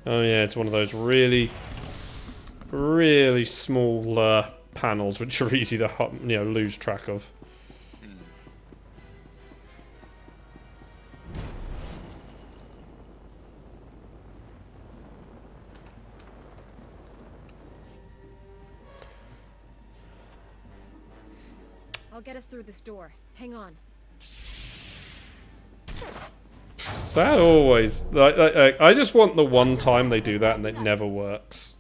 Oh yeah, it's one of those really, really small panels which are easy to lose track of. I'll get us through this door. Hang on. That always... Like, I just want the one time they do that and it never works.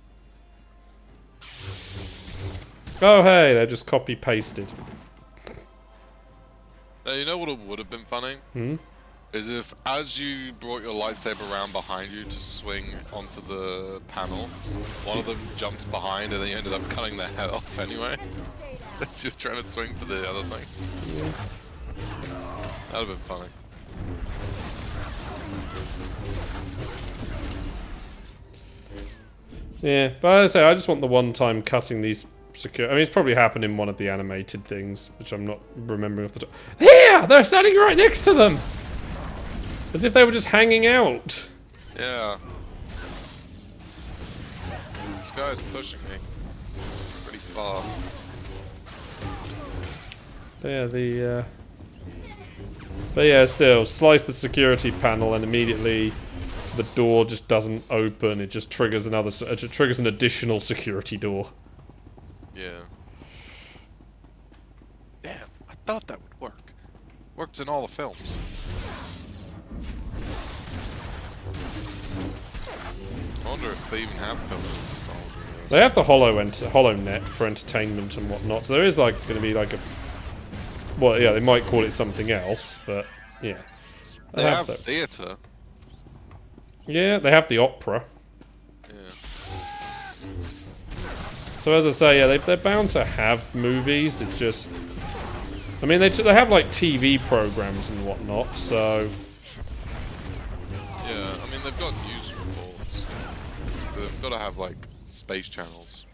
Oh hey, they're just copy-pasted. Now, you know what would have been funny? Is if, as you brought your lightsaber around behind you to swing onto the panel, one of them jumped behind and then you ended up cutting their head off anyway. As you're trying to swing for the other thing. That would have been funny. Yeah, but as I say, I just want the one time cutting these secure... I mean, it's probably happened in one of the animated things, which I'm not remembering off the top. Here! They're standing right next to them! As if they were just hanging out. Yeah. This guy's pushing me pretty far. Yeah, but yeah, still, slice the security panel and immediately the door just doesn't open. It just triggers it triggers an additional security door. Yeah. Damn, I thought that would work. Works in all the films. I wonder if they even have films in Star Wars. They have the HoloNet for entertainment and whatnot. So there is like going to be like a... Well, yeah, they might call it something else, but yeah. They have theatre. Yeah, they have the opera. Yeah. So as I say, yeah, they're bound to have movies. It's just, I mean, they have like TV programs and whatnot. So yeah, I mean they've got news reports. So they've got to have like space channels.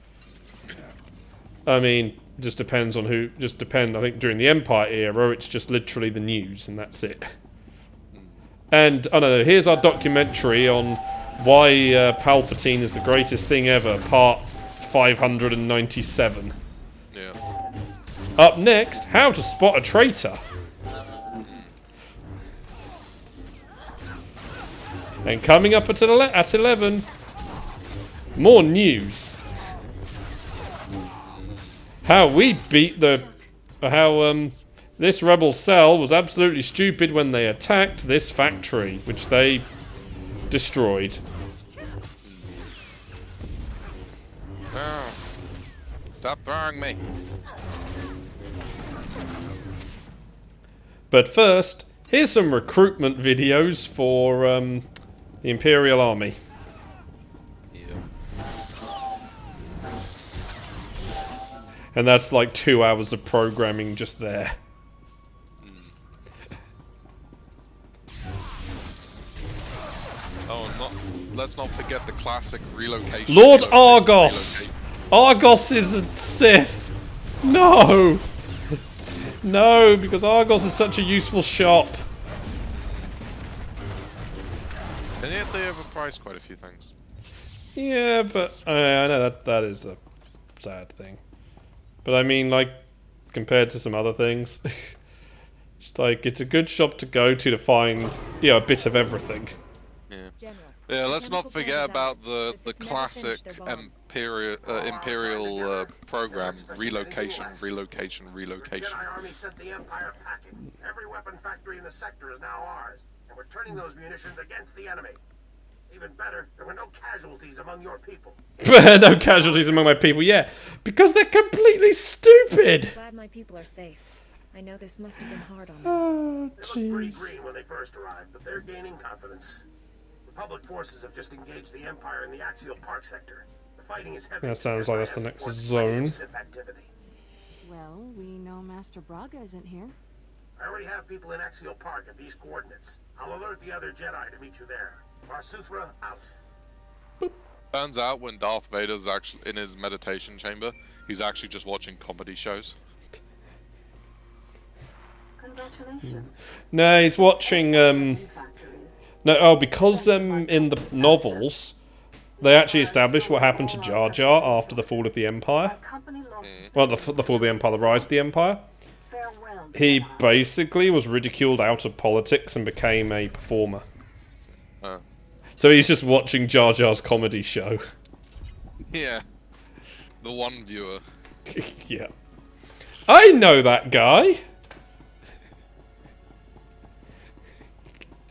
I mean, just depends on who. Just depend. I think during the Empire era, it's just literally the news and that's it. And I don't know. Here's our documentary on why Palpatine is the greatest thing ever, part 597. Yeah. Up next, how to spot a traitor. And coming up at 11, more news. How we beat the... How, this rebel cell was absolutely stupid when they attacked this factory, which they destroyed. Oh, stop throwing me. But first, here's some recruitment videos for the Imperial Army. And that's like 2 hours of programming just there. Oh, and let's not forget the classic relocation. Lord Argos! Argos is a Sith! No! No, because Argos is such a useful shop. And yet they overprice quite a few things. Yeah, but I know that is a sad thing. But I mean, like, compared to some other things, it's like, it's a good shop to go to find, you know, a bit of everything. Yeah. Yeah, let's not forget about the classic Imperial program, relocation. Jedi Army sent the Empire packing. Every weapon factory in the sector is now ours, and we're turning those munitions against the enemy. Even better, there were no casualties among your people. No casualties among my people, yeah. Because they're completely stupid. Glad my people are safe. I know this must have been hard on them. Oh, they looked pretty green when they first arrived, but they're gaining confidence. Republic forces have just engaged the Empire in the Axial Park sector. The fighting is heavy. That sounds like that's the next zone. Well, we know Master Braga isn't here. I already have people in Axial Park at these coordinates. I'll alert the other Jedi to meet you there. Marsuthra out. Turns out when Darth Vader's actually in his meditation chamber, he's actually just watching comedy shows. Congratulations. No, he's watching, because in the novels, they actually established what happened to Jar Jar after the fall of the Empire. Well, the fall of the Empire, the rise of the Empire. He basically was ridiculed out of politics and became a performer. So he's just watching Jar Jar's comedy show. Yeah. The one viewer. Yeah. I know that guy!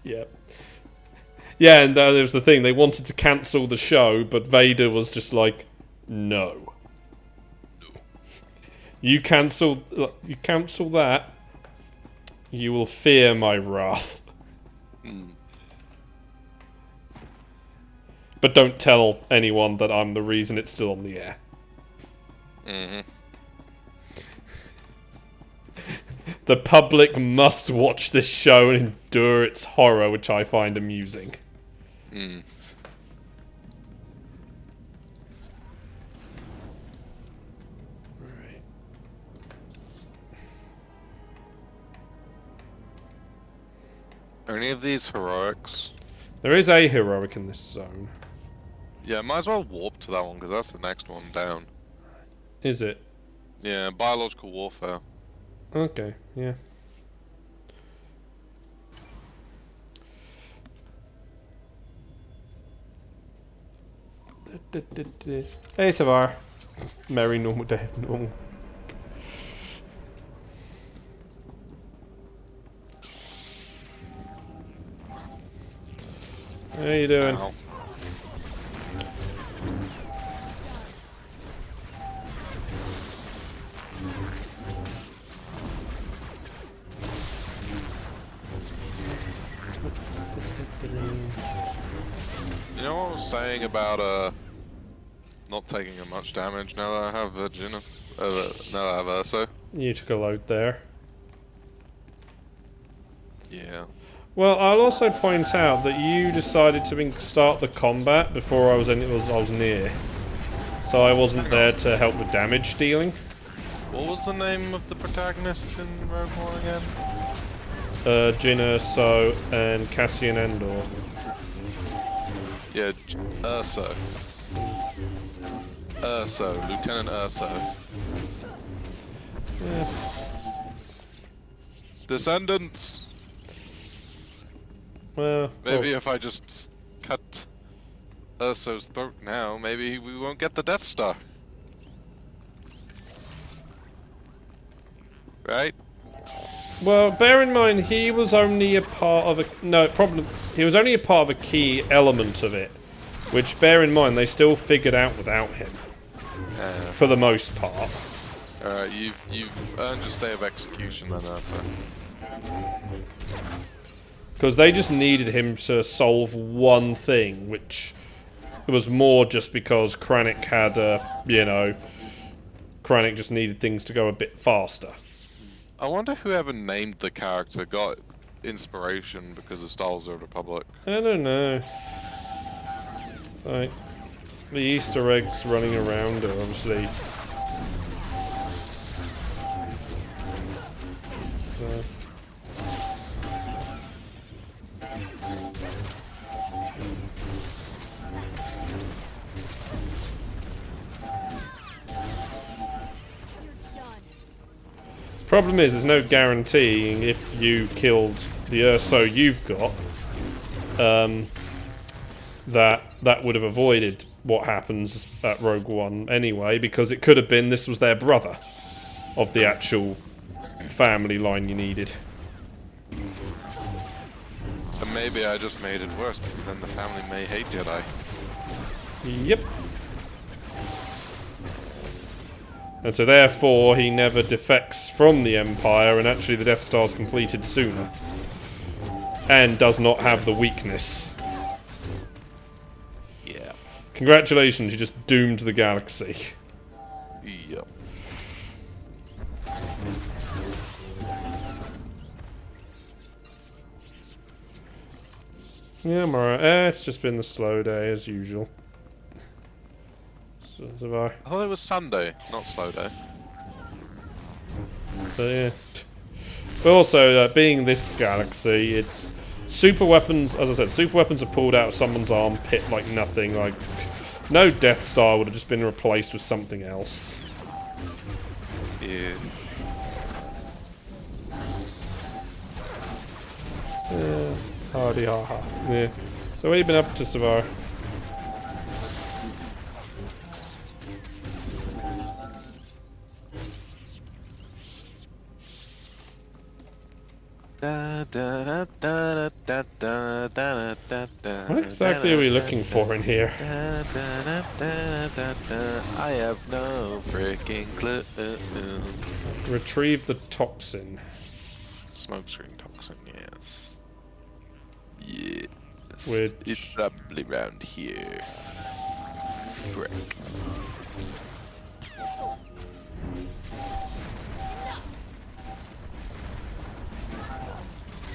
Yeah. Yeah, and there was the thing, they wanted to cancel the show, but Vader was just like, no. You cancel that, you will fear my wrath. But don't tell anyone that I'm the reason it's still on the air. The public must watch this show and endure its horror, which I find amusing. Right. Are any of these heroics? There is a heroic in this zone. Yeah, might as well warp to that one, because that's the next one down. Is it? Yeah, biological warfare. Okay, yeah. Hey, Savar. Merry normal day of normal. How you doing? Ow. You know what I was saying about not taking much damage now that I have Virginia. Now that I have Urso. You took a load there. Yeah. Well, I'll also point out that you decided to start the combat before I was near, so I wasn't there to help with damage dealing. What was the name of the protagonist in Rogue One again? Jyn Erso and Cassian Andor. Yeah, Urso. Lieutenant Urso. Yeah. Descendants! Well, maybe if I just cut Urso's throat now, maybe we won't get the Death Star. Right? Well, bear in mind he was only a part of he was only a part of a key element of it, which, bear in mind, they still figured out without him. For the most part. Alright, you've earned your stay of execution then, Urso. Because they just needed him to solve one thing, which was more just because Kranich had, Kranich just needed things to go a bit faster. I wonder whoever named the character got inspiration because of Star Wars: The Republic. I don't know. Like, the Easter eggs running around are obviously... Problem is, there's no guaranteeing if you killed the Urso you've got, that would have avoided what happens at Rogue One anyway, because it could have been this was their brother of the actual family line you needed. And maybe I just made it worse, because then the family may hate Jedi. Yep. And so therefore he never defects from the Empire, and actually the Death Star's completed sooner. And does not have the weakness. Yeah. Congratulations, you just doomed the galaxy. Yep. Yeah, I'm alright. It's just been the slow day as usual. So I thought it was Sunday, not slow day. But yeah. But also, being this galaxy, it's super weapons. As I said, super weapons are pulled out of someone's armpit like nothing. Like no Death Star would have just been replaced with something else. Yeah. Hardy ha ha. Yeah. So what have you been up to, Savar? What exactly are we looking for in here? I have no freaking clue. Retrieve the toxin. Smokescreen toxin, yes. Yes. Which... It's probably around here. Frick.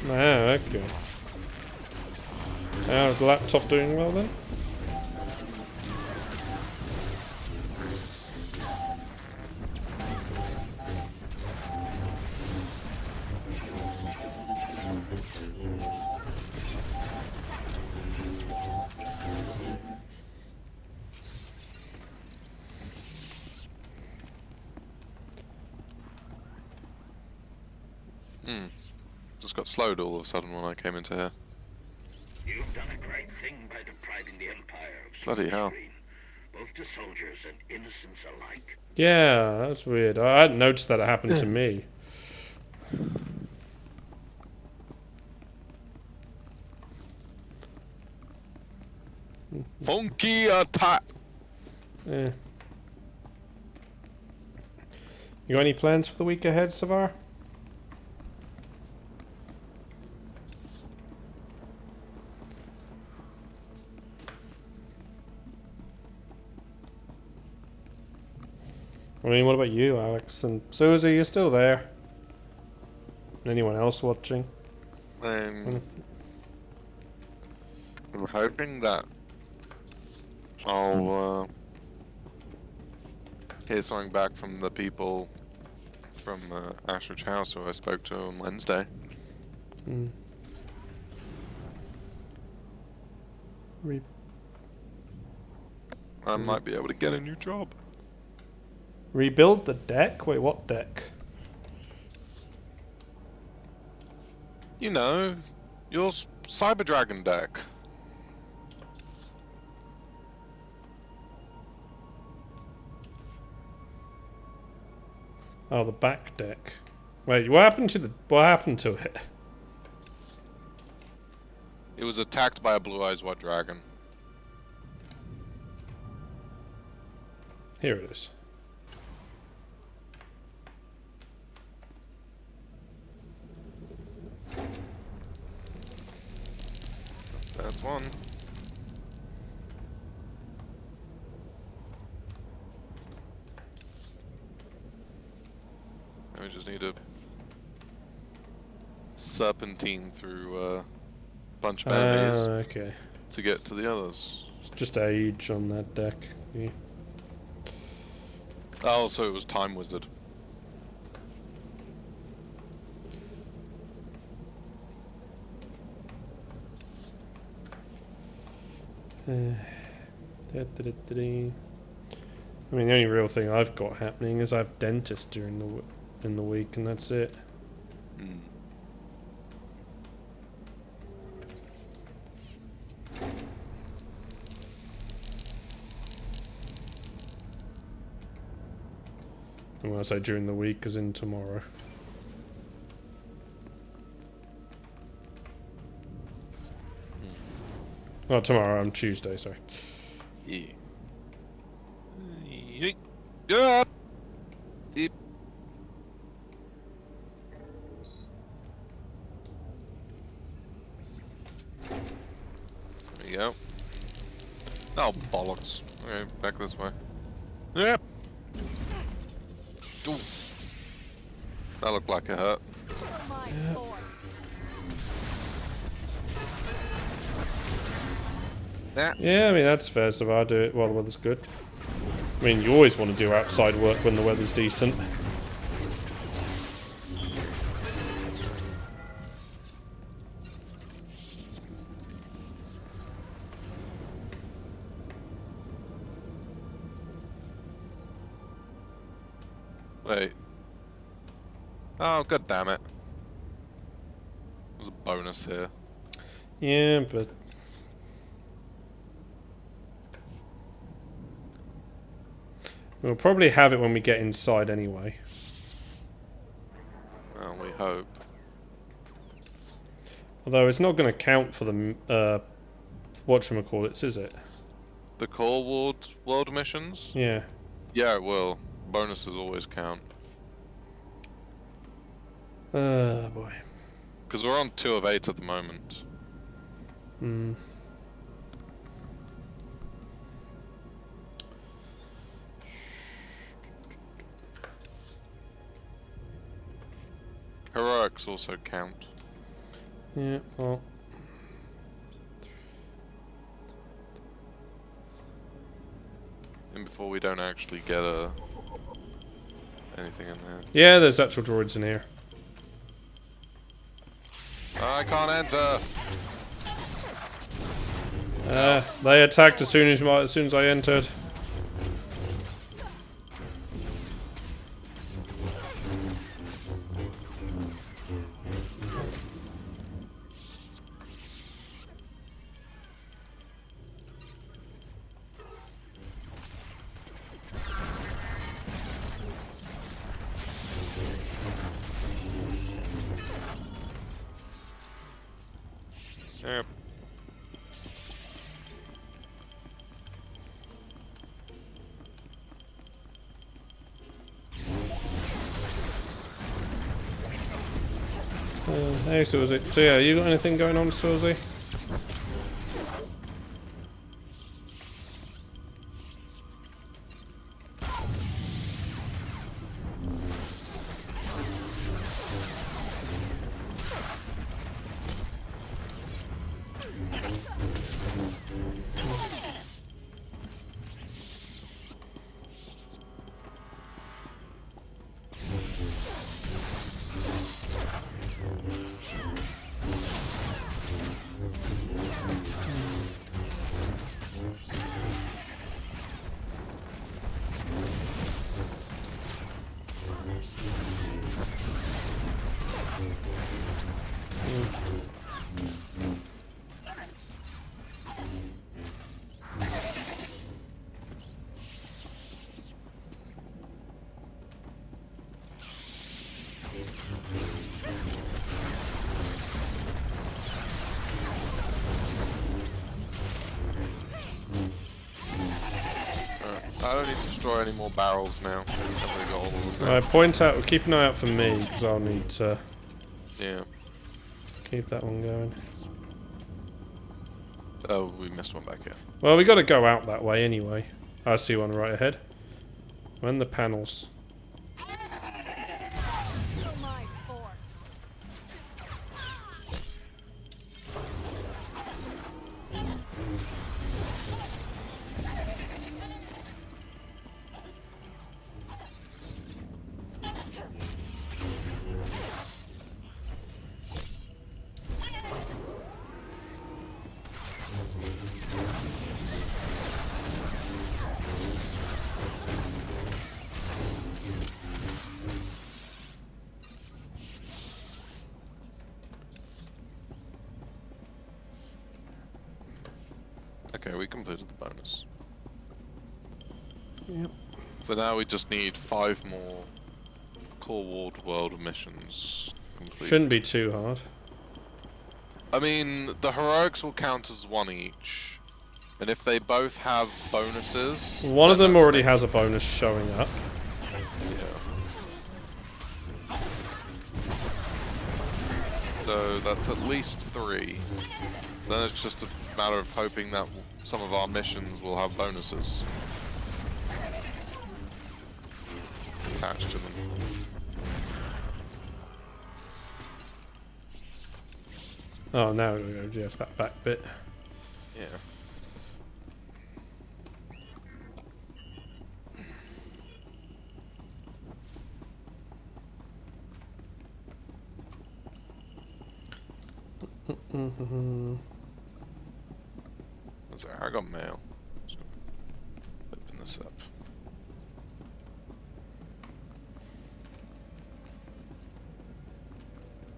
Ah, okay. How's the laptop doing well then? Just got slowed all of a sudden when I came into here. You've done a great thing by depriving the Empire of Bloody hell. both to soldiers and innocents alike. Yeah, that's weird. I hadn't noticed that it happened to me. Funky attack! Yeah. You got any plans for the week ahead, Savar? I mean, what about you, Alex? And Susie, you're still there? Anyone else watching? I'm hoping that I'll hear something back from the people from Ashridge House who I spoke to on Wednesday. I might be able to get a new job. Rebuild the deck? Wait, what deck? You know, your Cyber Dragon deck. Oh, the back deck. Wait, what happened to it? It was attacked by a blue-eyes white dragon. Here it is. That's one. We just need to serpentine through a bunch of enemies Okay. to get to the others. It's just age on that deck. Yeah. Oh, so it was Time Wizard. I mean, the only real thing I've got happening is I have dentist during in the week, and that's it. And when I say during the week, as in tomorrow. Oh, tomorrow, I'm Tuesday, sorry. Yeah. Yeah. Yep. There you go. Oh, bollocks. Okay, back this way. Yep. Ooh. That looked like it hurt. Yeah, I mean, that's fair, so I'll do it while the weather's good. I mean, you always want to do outside work when the weather's decent. Wait. Oh, god damn it. There's a bonus here. Yeah, but... we'll probably have it when we get inside anyway. Well, we hope. Although it's not going to count for the whatchamacallits, is it? The Core World missions? Yeah. Yeah, it will. Bonuses always count. Boy. Because we're on 2 of 8 at the moment. Hmm. Heroics also count. Yeah, well... and before we don't actually get anything in there. Yeah, there's actual droids in here. I can't enter! They attacked as soon as I entered. Yep. Hey, Susie. So yeah, you got anything going on, Susie? I don't need to destroy any more barrels now. I've already got all of them. Alright, point out, keep an eye out for me, because I'll need to keep that one going. Oh, we missed one back here. Well, we got to go out that way anyway. I see one right ahead. When the panels. Okay, we completed the bonus. Yep. So now we just need 5 more Core Ward World missions. Complete. Shouldn't be too hard. I mean, the heroics will count as 1 each. And if they both have bonuses... One of them already has a bonus showing up. Yeah. So that's at least 3. So then it's just a matter of hoping that some of our missions will have bonuses attached to them. Oh, now we're going to have that back bit. Yeah. Sorry, I got mail. Just open this up.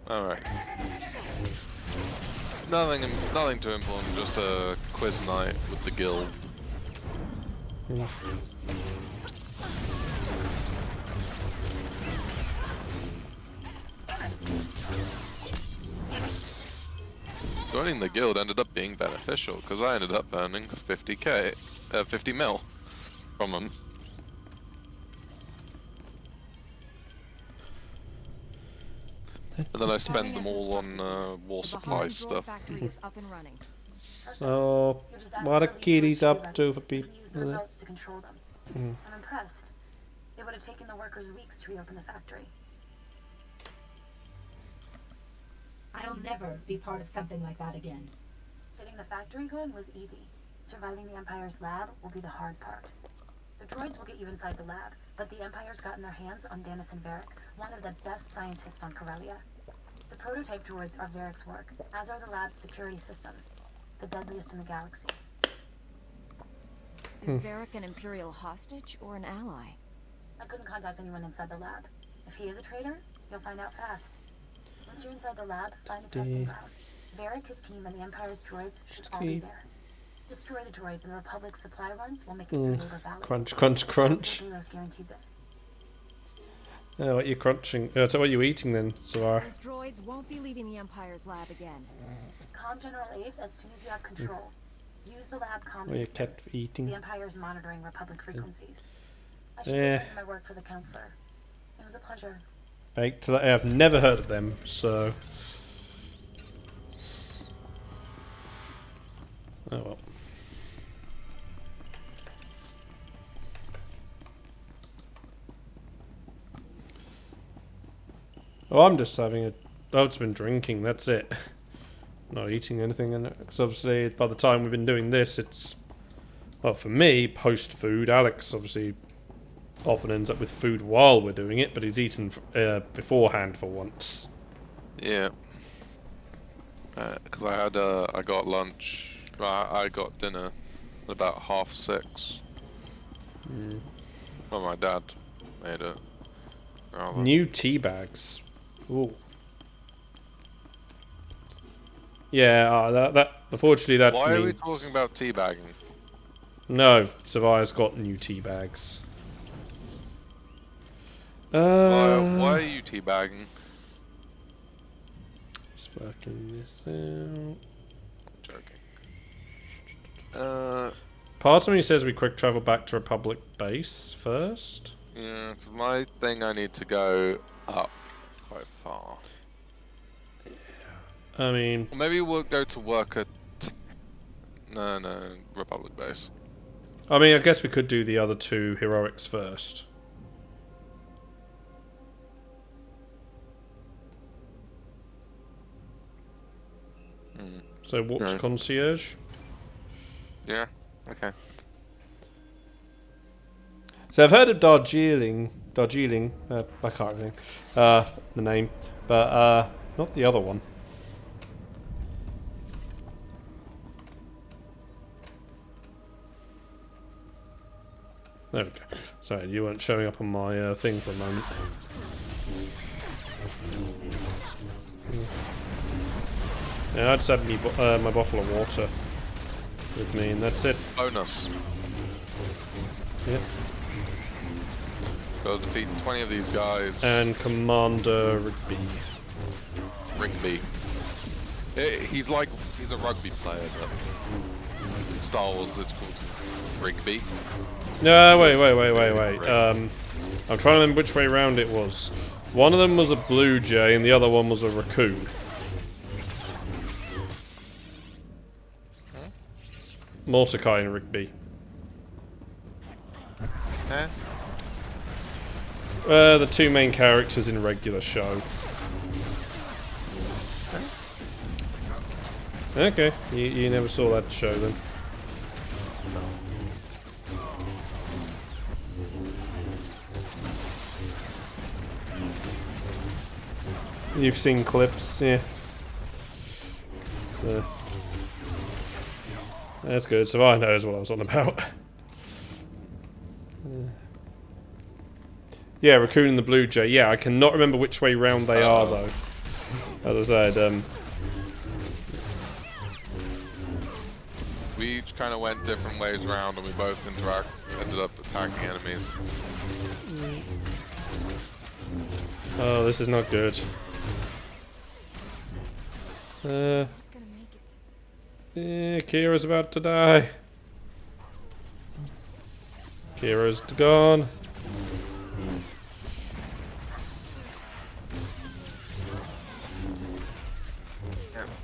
Alright. Nothing too important, just a quiz night with the guild. Joining the guild ended up being beneficial because I ended up earning 50 mil from them. And then I spend them all on war supply stuff. So, what are Kitty's up to for people? Use the remotes to control them. I'm impressed. It would have taken the workers weeks to reopen the factory. I'll never be part of something like that again. Getting the factory going was easy. Surviving the Empire's lab will be the hard part. The droids will get you inside the lab, but the Empire's gotten their hands on Dennis and Varric, one of the best scientists on Corellia. The prototype droids are Varric's work, as are the lab's security systems, the deadliest in the galaxy. Is Varric an Imperial hostage or an ally? I couldn't contact anyone inside the lab. If he is a traitor, you'll find out fast. Once you're inside the lab, find the testing grounds. Varric, his team, and the Empire's droids should all be there. Destroy the droids, and the Republic's supply runs will make it through Labor Valley. Crunch, crunch, crunch. Guarantees it. What are you crunching? So what are you eating then, Savar? Those droids won't be leaving the Empire's lab again. Calm General Aves as soon as you have control. Use the lab comm What are you system. kept eating? The Empire's monitoring Republic frequencies. I should return to my work for the Counselor. It was a pleasure. I've never heard of them, so... Oh well. Oh, I'm just having a... I've just been drinking, that's it. Not eating anything in it. Because obviously, by the time we've been doing this, it's... Well, for me, post-food. Alex, obviously, often ends up with food while we're doing it, but he's eaten beforehand for once. Yeah. Because I got lunch... I got dinner at about 6:30. Well, my dad made it. Rather. New tea bags. Ooh. Yeah, that unfortunately that. Why are we talking about teabagging? No, Savire's got new tea bags. Why are you teabagging? Just working this out. Joking. Part of me says we quick travel back to Republic base first. Yeah, for my thing I need to go up quite far. I mean... Or maybe we'll go to work at... No, Republic base. I mean, I guess we could do the other 2 heroics first. So walk to concierge. Yeah, okay. So I've heard of Darjeeling, I can't think the name, but not the other one. There we go. Sorry, you weren't showing up on my thing for a moment. Yeah, I just had my bottle of water with me, and that's it. Bonus. Yep. Go defeat 20 of these guys. And Commander Rigby. He's a rugby player, but in Star Wars it's called Rigby. No, wait. I'm trying to remember which way round it was. One of them was a blue jay and the other one was a raccoon. Mordecai and Rigby. Huh? The 2 main characters in a regular show. Okay, you never saw that show then. You've seen clips, yeah. So, that's good, so I knows what I was on about. Yeah, Raccoon and the Blue Jay. Yeah, I cannot remember which way round they are, though. As I said, we each kind of went different ways around, and we both ended up attacking enemies. Oh, this is not good. Kira's about to die. Kira's gone.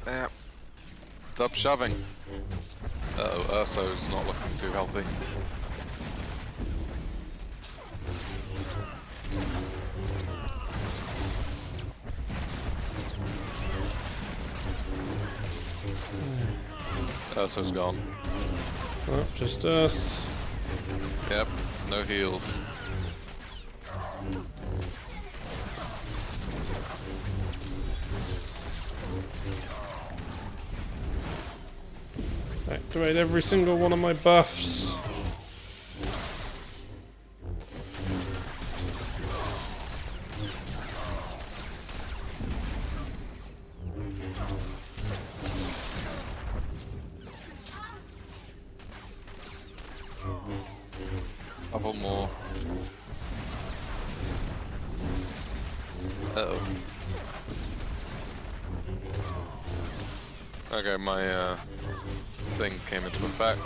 Yep. Stop shoving. Uh-oh, Urso's not looking too healthy. Urso's gone. Oh, just us. Yep, no heals. Activate every single one of my buffs. Couple more. Uh-oh. Okay, my thing came into effect.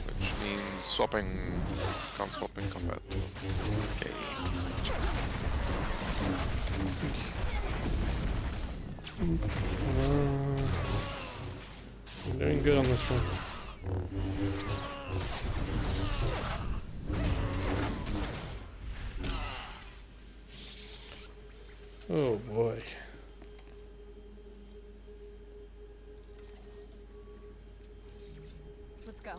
Which means swapping... can't swap in combat. Okay. I'm doing good on this one. Oh boy. Let's go.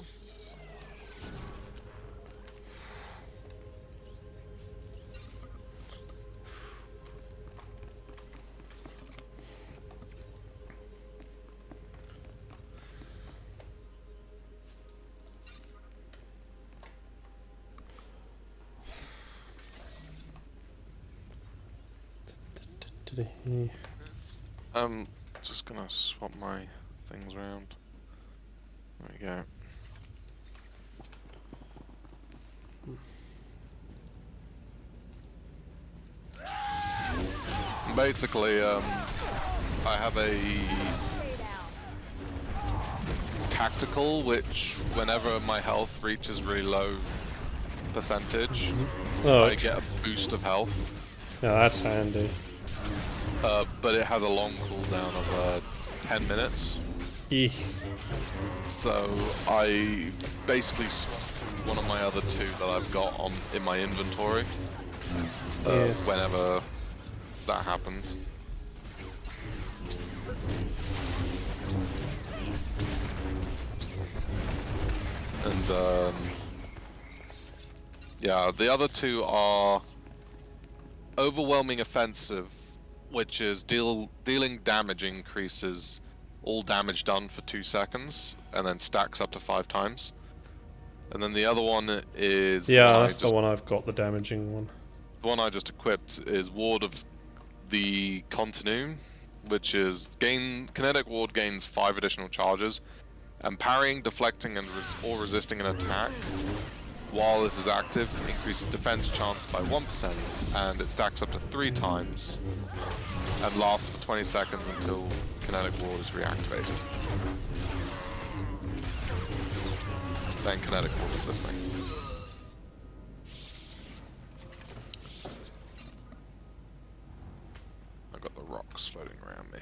I'm just gonna swap my things around. There we go. Basically, I have a tactical, which whenever my health reaches really low percentage, I get a boost of health. Yeah, that's handy. But it has a long cooldown of 10 minutes. Eek. So I basically swapped one of my other two that I've got in my inventory whenever that happens. And yeah, the other two are overwhelming offensive, which is dealing damage increases all damage done for 2 seconds, and then stacks up to 5 times. And then the other one is the one I've got, the damaging one. The one I just equipped is Ward of the Continuum, which is kinetic ward gains 5 additional charges, and parrying, deflecting, and or resisting an attack while this is active increases defense chance by 1%, and it stacks up to 3 times, and lasts for 20 seconds until kinetic ward is reactivated. Then kinetic ward is this thing. I've got the rocks floating around me.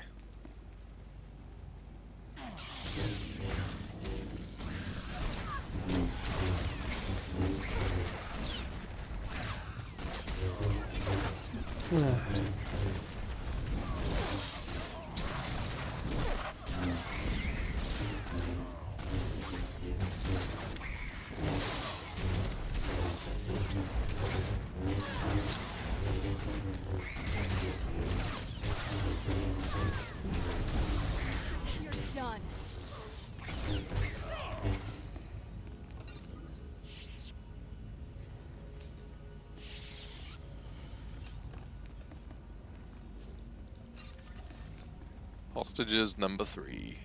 Hostages number 3.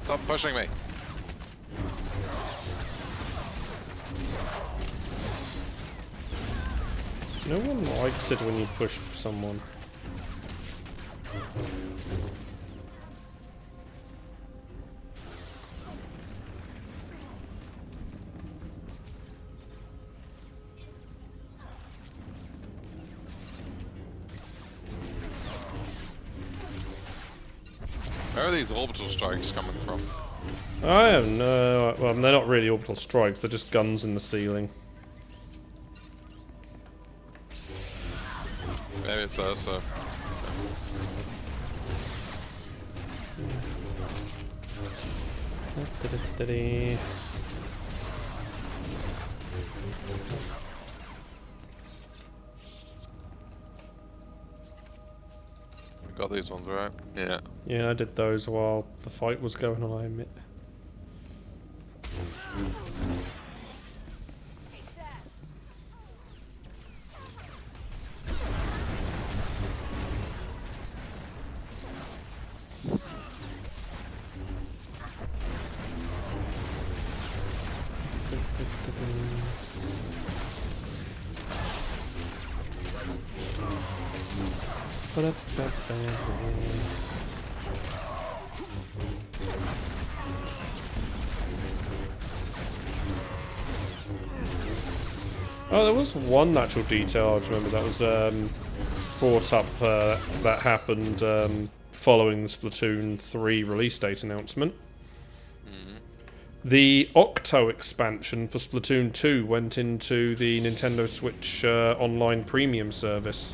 Stop pushing me. No one likes it when you push someone. Where are these orbital strikes coming from? I have no... Well, they're not really orbital strikes, they're just guns in the ceiling. Maybe it's Ursa. Got these ones right? Yeah. Yeah, I did those while the fight was going on, I admit. Oh, there was one natural detail I remember that was brought up that happened following the Splatoon 3 release date announcement. The Octo expansion for Splatoon 2 went into the Nintendo Switch Online Premium service.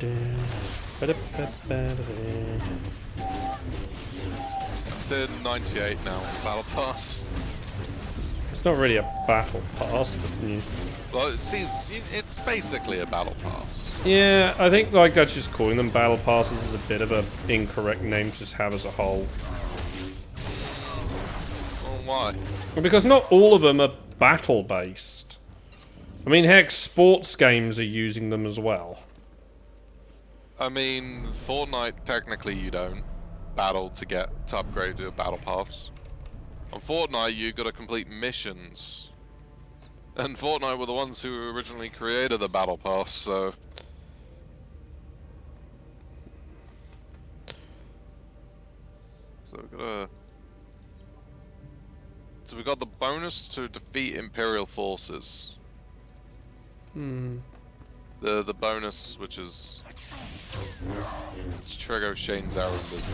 It's in 98 now on the Battle Pass. It's not really a battle pass, but yeah. Well, it's basically a Battle Pass. Yeah, I think like that's just calling them battle passes is a bit of an incorrect name to just have as a whole. Well, why? Well, because not all of them are battle based. I mean, heck, sports games are using them as well. I mean, Fortnite, technically you don't battle to upgrade to a battle pass. On Fortnite, you gotta complete missions. And Fortnite were the ones who originally created the battle pass, so... So we got the bonus to defeat Imperial forces. The bonus, which is trigger Shane's arrow invisible.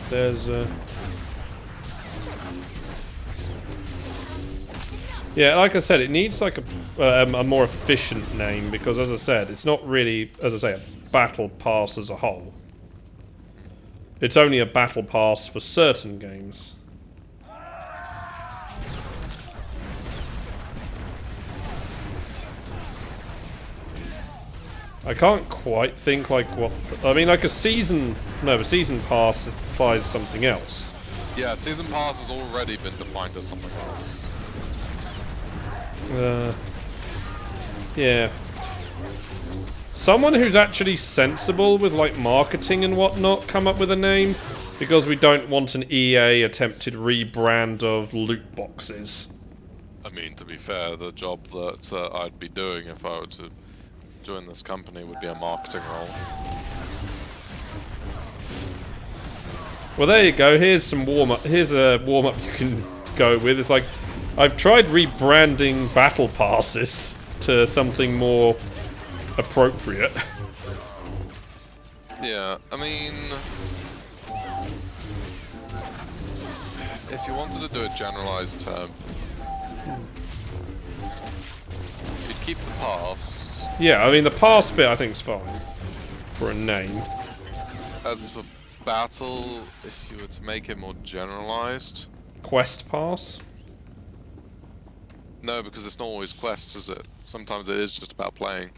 There's a... Yeah, like I said, it needs like a more efficient name because, as I said, it's not really, as I say, a battle pass as a whole. It's only a battle pass for certain games. I can't quite think like what... I mean, like a season... No, a season pass implies something else. Yeah, season pass has already been defined as something else. Yeah. Someone who's actually sensible with like marketing and whatnot come up with a name, because we don't want an EA attempted rebrand of loot boxes. I mean, to be fair, the job that I'd be doing if I were to join this company would be a marketing role. Well, there you go. Here's some warm-up. Here's a warm-up you can go with. It's like, I've tried rebranding battle passes to something more appropriate. Yeah, I mean... If you wanted to do a generalized term, you'd keep the pass. Yeah, I mean, the pass bit I think is fine for a name. As for battle, if you were to make it more generalized... Quest pass? No, because it's not always quests, is it? Sometimes it is just about playing.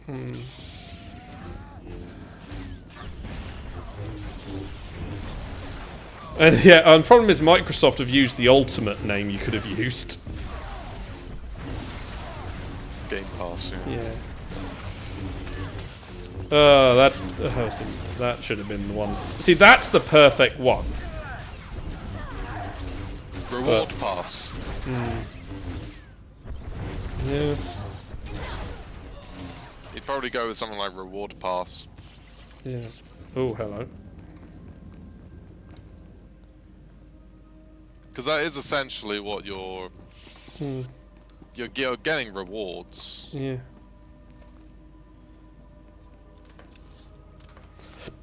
And yeah, and the problem is Microsoft have used the ultimate name you could have used. Game Pass, yeah. That should have been the one. See, that's the perfect one. Reward pass. Yeah. You'd probably go with something like reward pass. Yeah. Oh, hello. Because that is essentially what you're getting rewards. Yeah.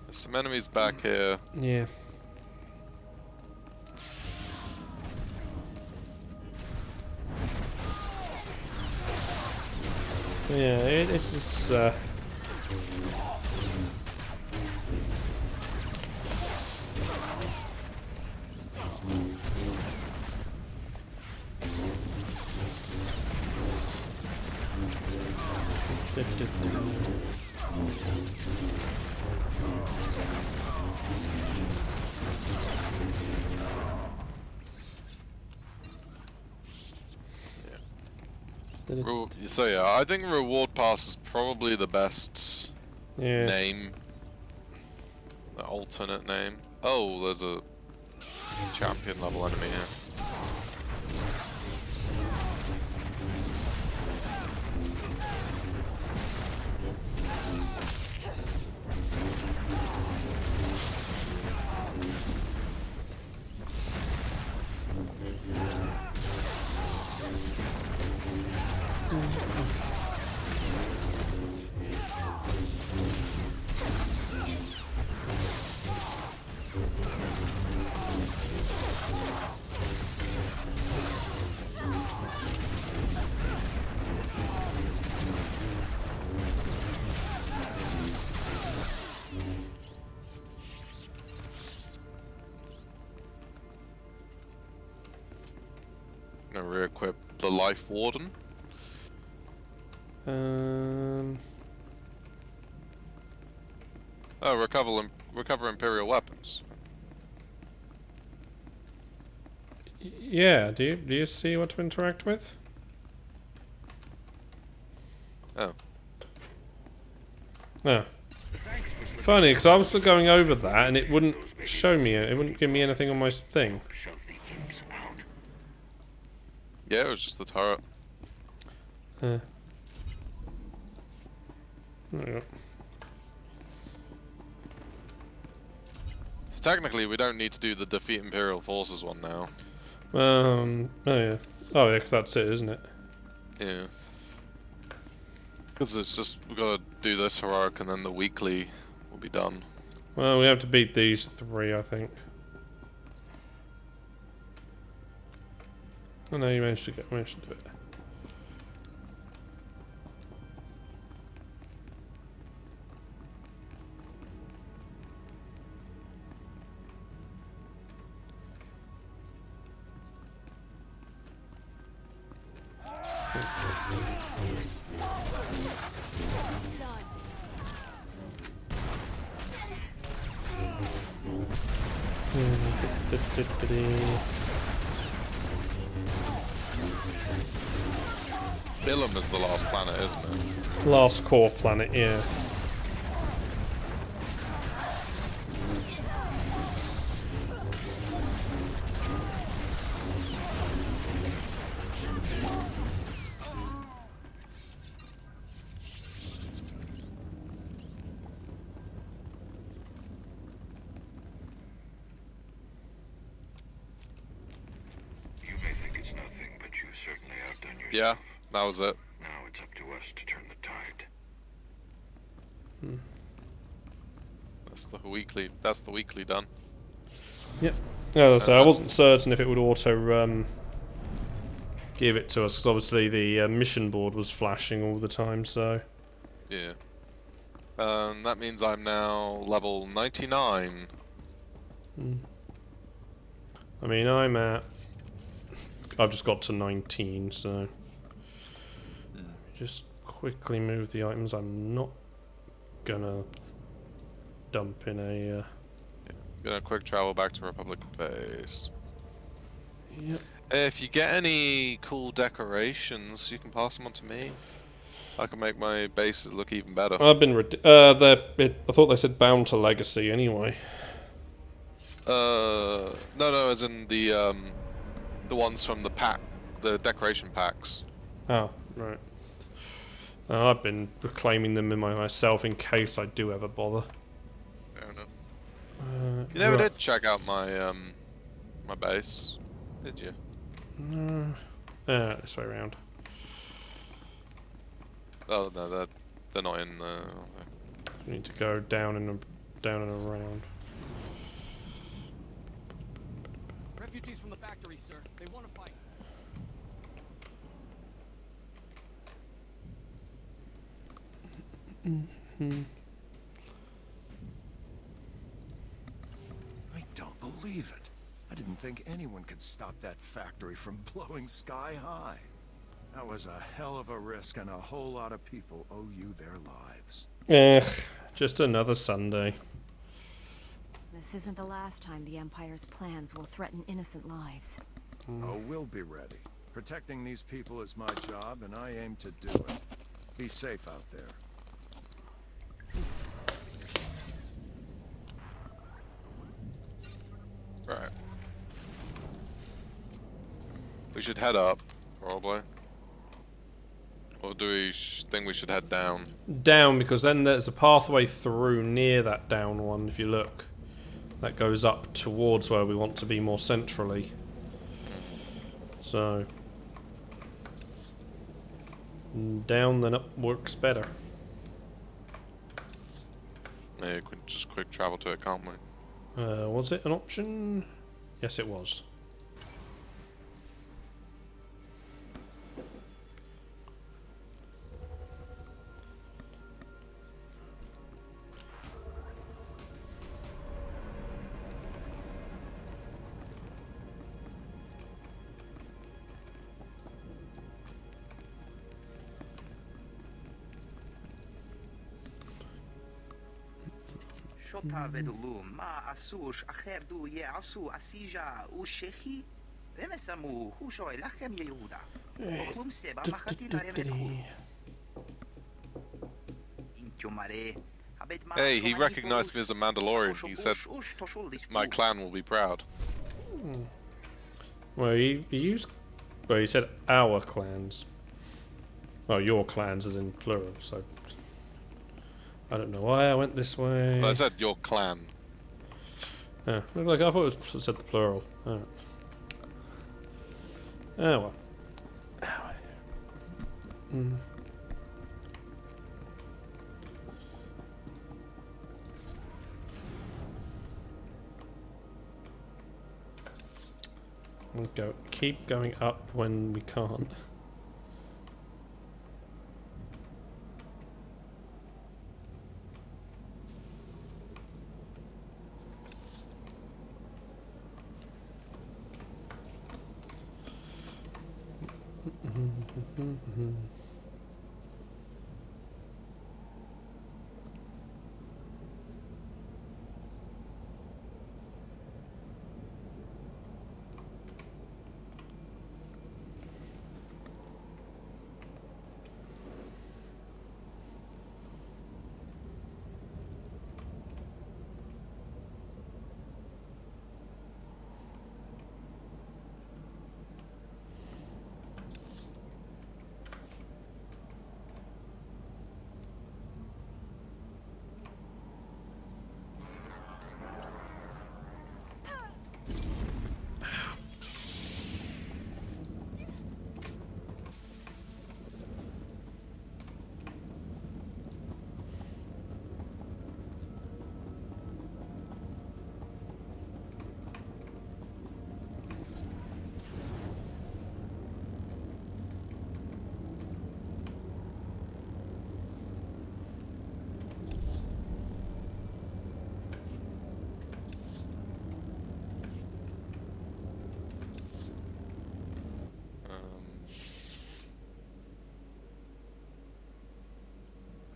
There's some enemies back here. Yeah. Yeah, it's So yeah, I think Reward Pass is probably the best name. The alternate name. Oh, there's a champion level enemy here. gonna re-equip the Life Warden. Oh, recover Imperial weapons. Yeah, do you see what to interact with? Oh. Oh. Funny, because I was going over that and it wouldn't show me it. It wouldn't give me anything on my thing. Yeah, it was just the turret. There we go. Technically, we don't need to do the Defeat Imperial Forces one now. Oh yeah. Oh yeah, because that's it, isn't it? Yeah. Because it's just, we've got to do this heroic and then the weekly will be done. Well, we have to beat these 3, I think. Oh no, you managed to do it. Ilum is the last planet, isn't it? Last core planet, yeah. Yeah, that was it. Now it's up to us to turn the tide. That's the weekly done. Yep. Yeah, so I wasn't certain if it would auto give it to us, because obviously the mission board was flashing all the time, so... Yeah. That means I'm now level 99. I mean, I've just got to 19, so... Just quickly move the items. I'm not gonna dump in a... Gonna quick travel back to Republic base. Yep. If you get any cool decorations, you can pass them on to me. I can make my bases look even better. I've been... I thought they said bound to legacy anyway. No, as in the ones from the pack, the decoration packs. Oh, right. I've been reclaiming them in myself in case I do ever bother. Fair enough. You never did check out my my base, did you? This way around. Oh no, they're not in. We need to go down and around. Refugees from the factory, sir. They want to fight. I don't believe it. I didn't think anyone could stop that factory from blowing sky high. That was a hell of a risk, and a whole lot of people owe you their lives. Just another Sunday. This isn't the last time the Empire's plans will threaten innocent lives. Oh, we'll be ready. Protecting these people is my job, and I aim to do it. Be safe out there. Right. We should head up, probably. Or do we think we should head down? Down, because then there's a pathway through near that down one, if you look. That goes up towards where we want to be more centrally. So... down then up works better. Yeah, we could just quick travel to it, can't we? Was it an option? Yes, it was. shota vedulu ma asush acherdu ye asu asija ushehi remesamu husho elachem yehuda oklum seba machati larevetku intiomare. Hey, he recognized me as a Mandalorian. He said, "My clan will be proud." Well, he used. Well, he said our clans. Well, your clans is in plural, so I don't know why I went this way. But I said your clan. Yeah, like I thought it said the plural. Oh well. We'll keep going up when we can't.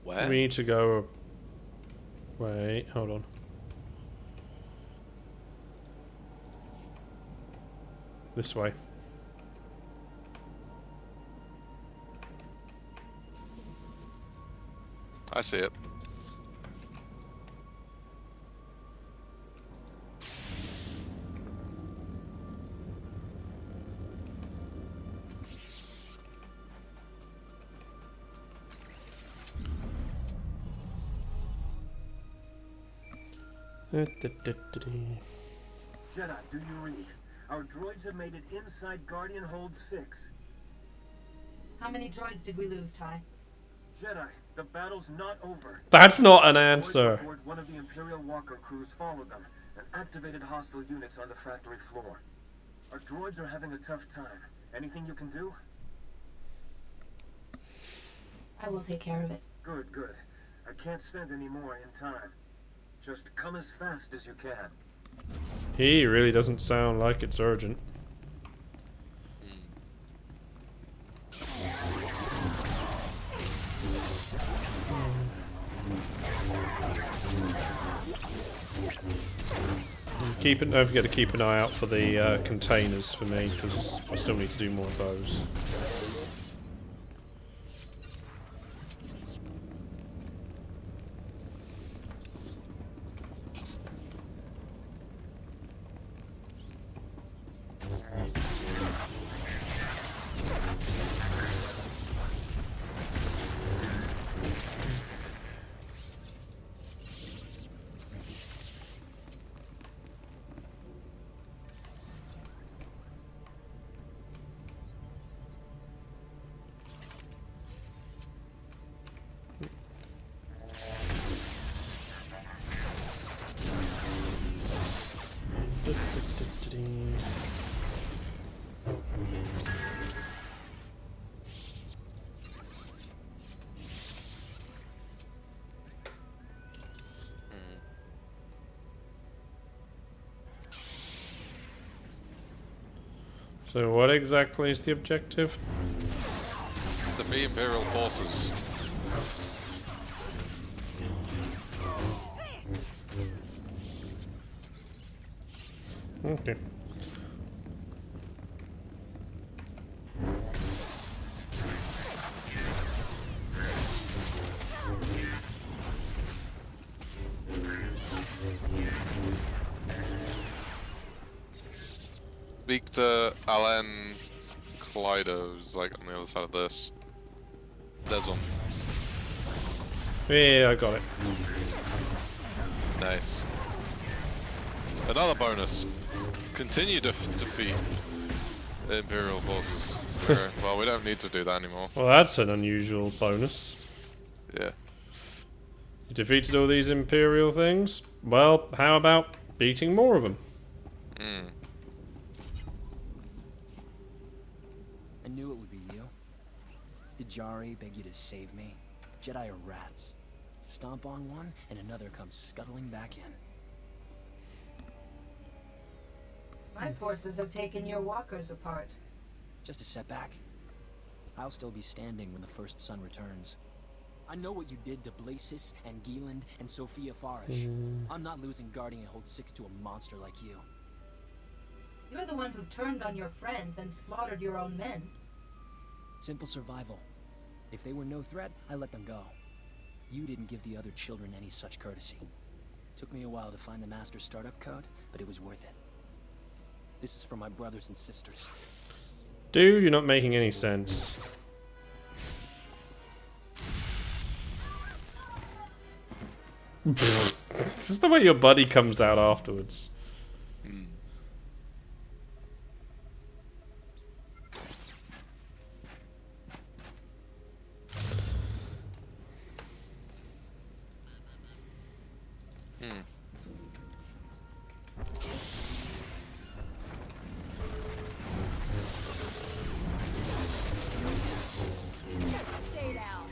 Where? We need to go. Wait, hold on. This way. I see it. Jedi, do you read? Our droids have made it inside Guardian Hold 6. How many droids did we lose, Ty? Jedi, the battle's not over. That's not an answer. One of the Imperial Walker crews followed them and activated hostile units on the factory floor. Our droids are having a tough time. Anything you can do? I will take care of it. Good, good. I can't send any more in time. Just come as fast as you can. He really doesn't sound like it's urgent. Don't forget to keep an eye out for the containers for me, because I still need to do more of those. So what exactly is the objective? The Imperial forces. Okay. Speak to Alan Kleido's like on the other side of this. There's one. Yeah, I got it. Nice. Another bonus. Continue to defeat the Imperial forces. Okay, well, we don't need to do that anymore. Well, that's an unusual bonus. Yeah. You defeated all these Imperial things? Well, how about beating more of them? Hmm. I knew it would be you. Did Jari beg you to save me? Jedi are rats. Stomp on one, and another comes scuttling back in. My forces have taken your walkers apart. Just a setback. I'll still be standing when the first sun returns. I know what you did to Blasis and Gieland and Sophia Farish. I'm not losing Guardian Hold 6 to a monster like you. You're the one who turned on your friend, then slaughtered your own men. Simple survival. If they were no threat, I let them go. You didn't give the other children any such courtesy. Took me a while to find the master startup code, but it was worth it. This is for my brothers and sisters. Dude, you're not making any sense. This is the way your buddy comes out afterwards. Stay down.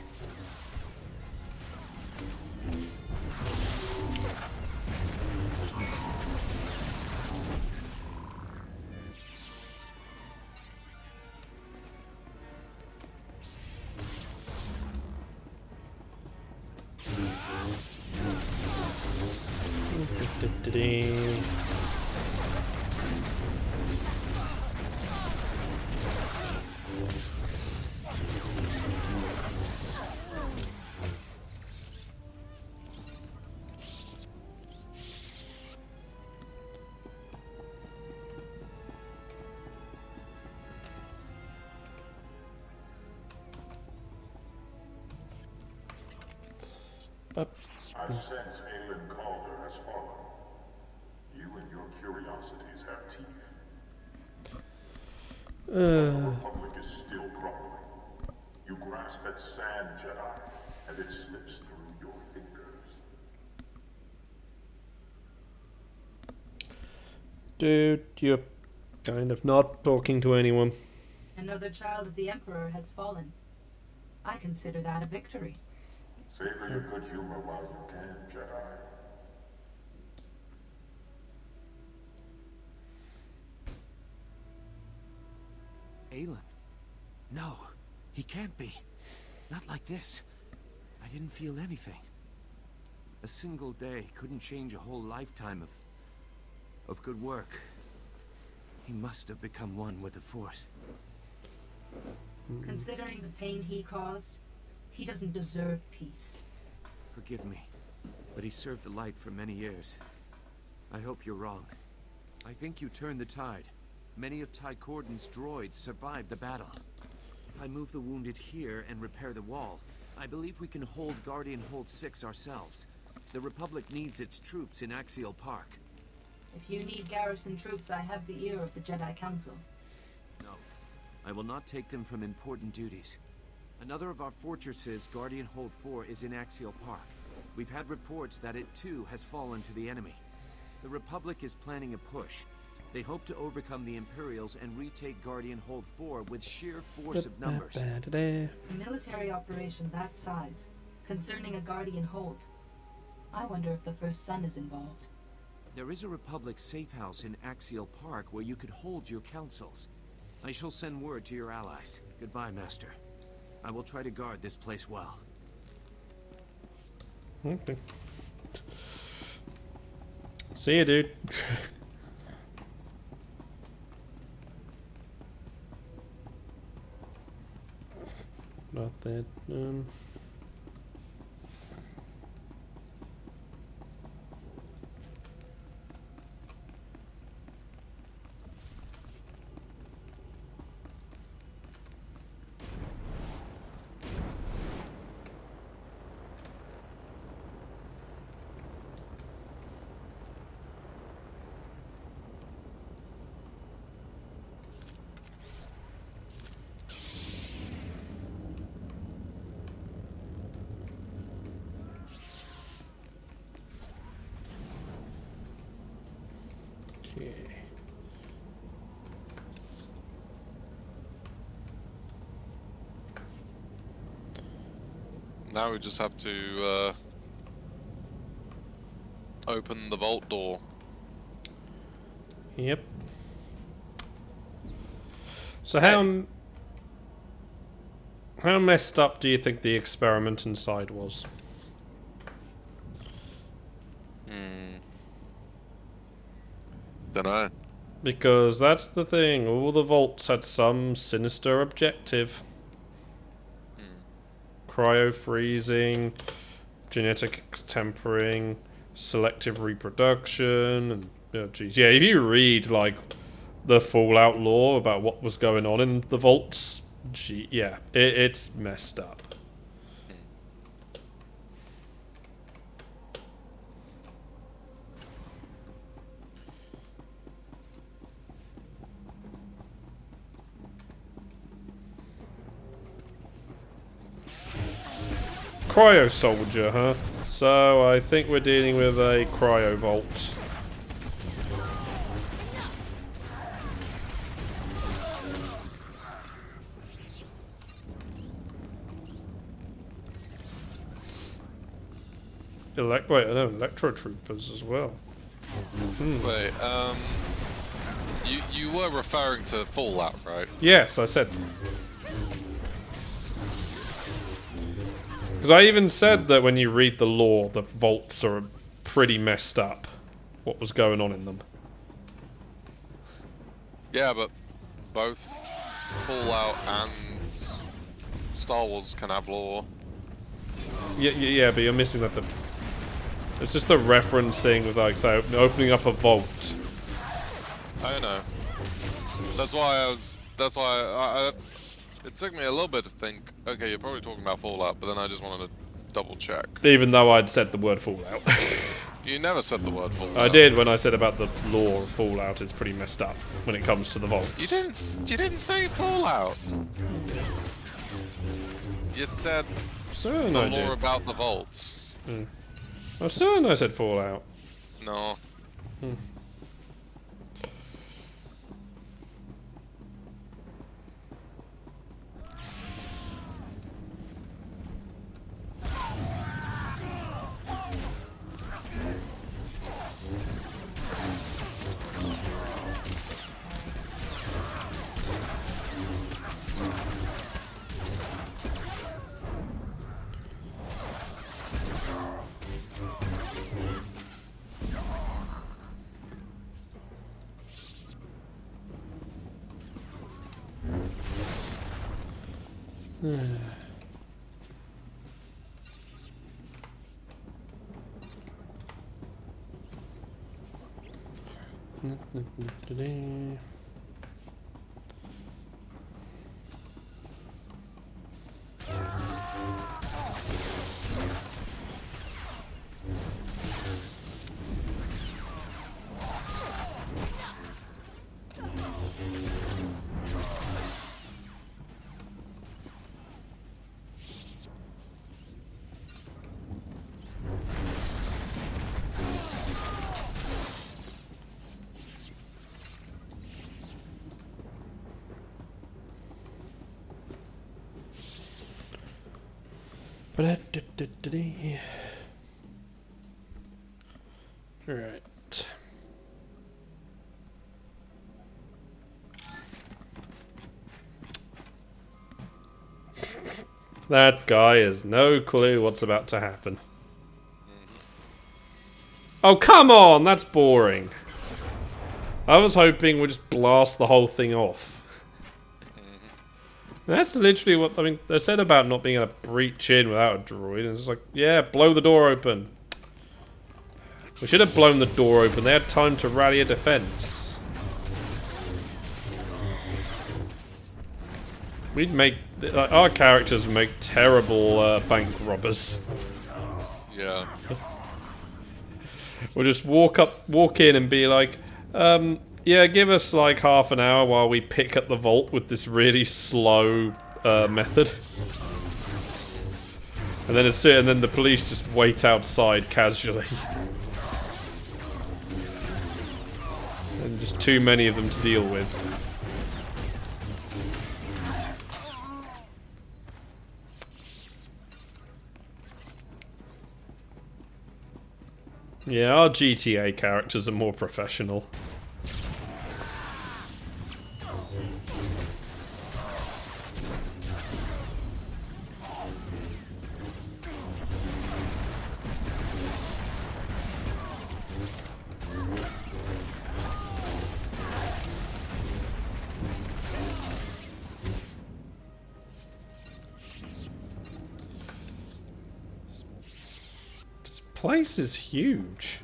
I sense Aelin Calder has fallen. You and your curiosities have teeth. The Republic is still crumbling. You grasp at sand, Jedi, and it slips through your fingers. Dude, you're kind of not talking to anyone. Another child of the Emperor has fallen. I consider that a victory. Savor your good humor while you can, Jedi. Aelin? No, he can't be. Not like this. I didn't feel anything. A single day couldn't change a whole lifetime of good work. He must have become one with the Force. Considering the pain he caused, he doesn't deserve peace. Forgive me, but he served the light for many years. I hope you're wrong. I think you turned the tide. Many of Ty Corden's droids survived the battle. If I move the wounded here and repair the wall, I believe we can hold Guardian Hold 6 ourselves. The Republic needs its troops in Axial Park. If you need garrison troops, I have the ear of the Jedi Council. No, I will not take them from important duties. Another of our fortresses, Guardian Hold 4, is in Axial Park. We've had reports that it too has fallen to the enemy. The Republic is planning a push. They hope to overcome the Imperials and retake Guardian Hold 4 with sheer force of numbers. A military operation that size, concerning a Guardian Hold. I wonder if the First Son is involved. There is a Republic safe house in Axial Park where you could hold your councils. I shall send word to your allies. Goodbye, Master. I will try to guard this place well. Okay. See ya, dude. that. Now we just have to open the vault door. Yep. So how messed up do you think the experiment inside was? Dunno. Because that's the thing, all the vaults had some sinister objective. Cryo-freezing, genetic tempering, selective reproduction, and oh geez. Yeah, if you read like the Fallout lore about what was going on in the vaults, gee, yeah, it's messed up. Cryo soldier, huh? So I think we're dealing with a cryo vault. Wait, I know electro troopers as well. Wait, you were referring to Fallout, right? Yes, I said. Because I even said that when you read the lore, the vaults are pretty messed up. What was going on in them? Yeah, but both Fallout and Star Wars can have lore. Yeah, but you're missing that. It's just the referencing with like so opening up a vault. I know. That's why I it took me a little bit to think, okay, you're probably talking about Fallout, but then I just wanted to double check. Even though I'd said the word Fallout. You never said the word Fallout. I did when I said about the lore of Fallout. It's pretty messed up when it comes to the vaults. You didn't say Fallout. You said the lore about the vaults. I'm certain I said Fallout. No. Right. That guy has no clue what's about to happen. Oh, come on! That's boring. I was hoping we'd just blast the whole thing off. That's literally what I mean. They said about not being able to breach in without a droid, and it's like, yeah, blow the door open. We should have blown the door open. They had time to rally a defense. We'd make our characters would make terrible bank robbers. Yeah. We'll just walk in and be like, yeah, give us like half an hour while we pick up the vault with this really slow method. And then the police just wait outside casually. And just too many of them to deal with. Yeah, our GTA characters are more professional. This place is huge.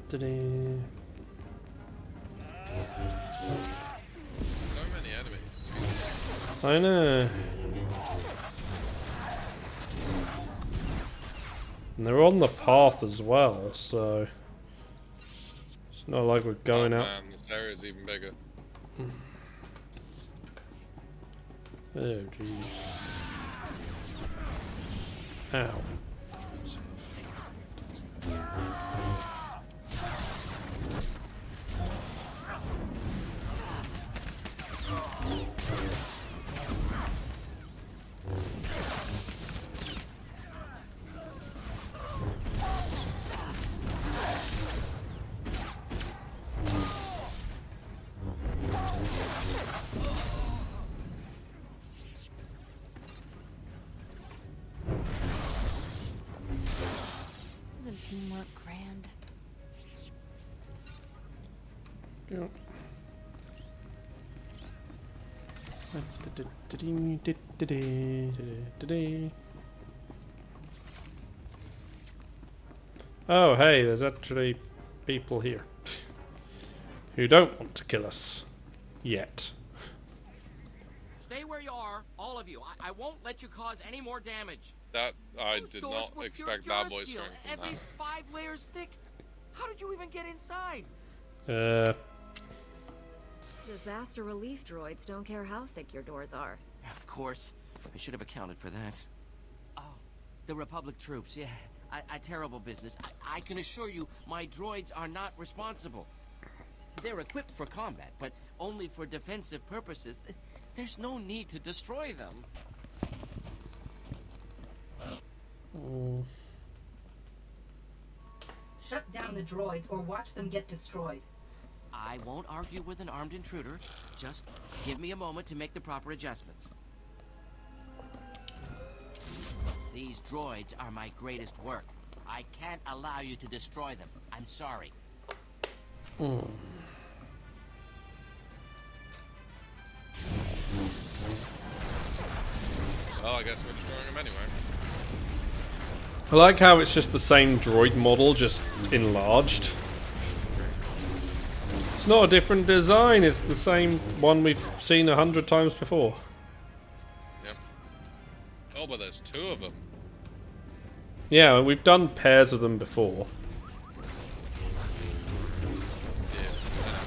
So many enemies. I know. And they're on the path as well, so it's not like we're going out. Man, this area's even bigger. Oh jeez. Ow. Isn't teamwork grand? Yep. Oh, hey, there's actually people here who don't want to kill us yet. Stay where you are, all of you. I won't let you cause any more damage. That I Those did doors not were expect pure that voice Durasteel, coming from at that. least 5 layers thick. How did you even get inside? Disaster relief droids don't care how thick your doors are. Of course. I should have accounted for that. Oh, the Republic troops, yeah. A terrible business. I can assure you, my droids are not responsible. They're equipped for combat, but only for defensive purposes. There's no need to destroy them. Shut down the droids or watch them get destroyed. I won't argue with an armed intruder. Just give me a moment to make the proper adjustments. These droids are my greatest work. I can't allow you to destroy them. I'm sorry. Well, I guess we're destroying them anyway. I like how it's just the same droid model, just enlarged. It's not a different design, it's the same one we've seen 100 times before. Yep. Oh, but there's 2 of them. Yeah, we've done pairs of them before. Yeah, I know.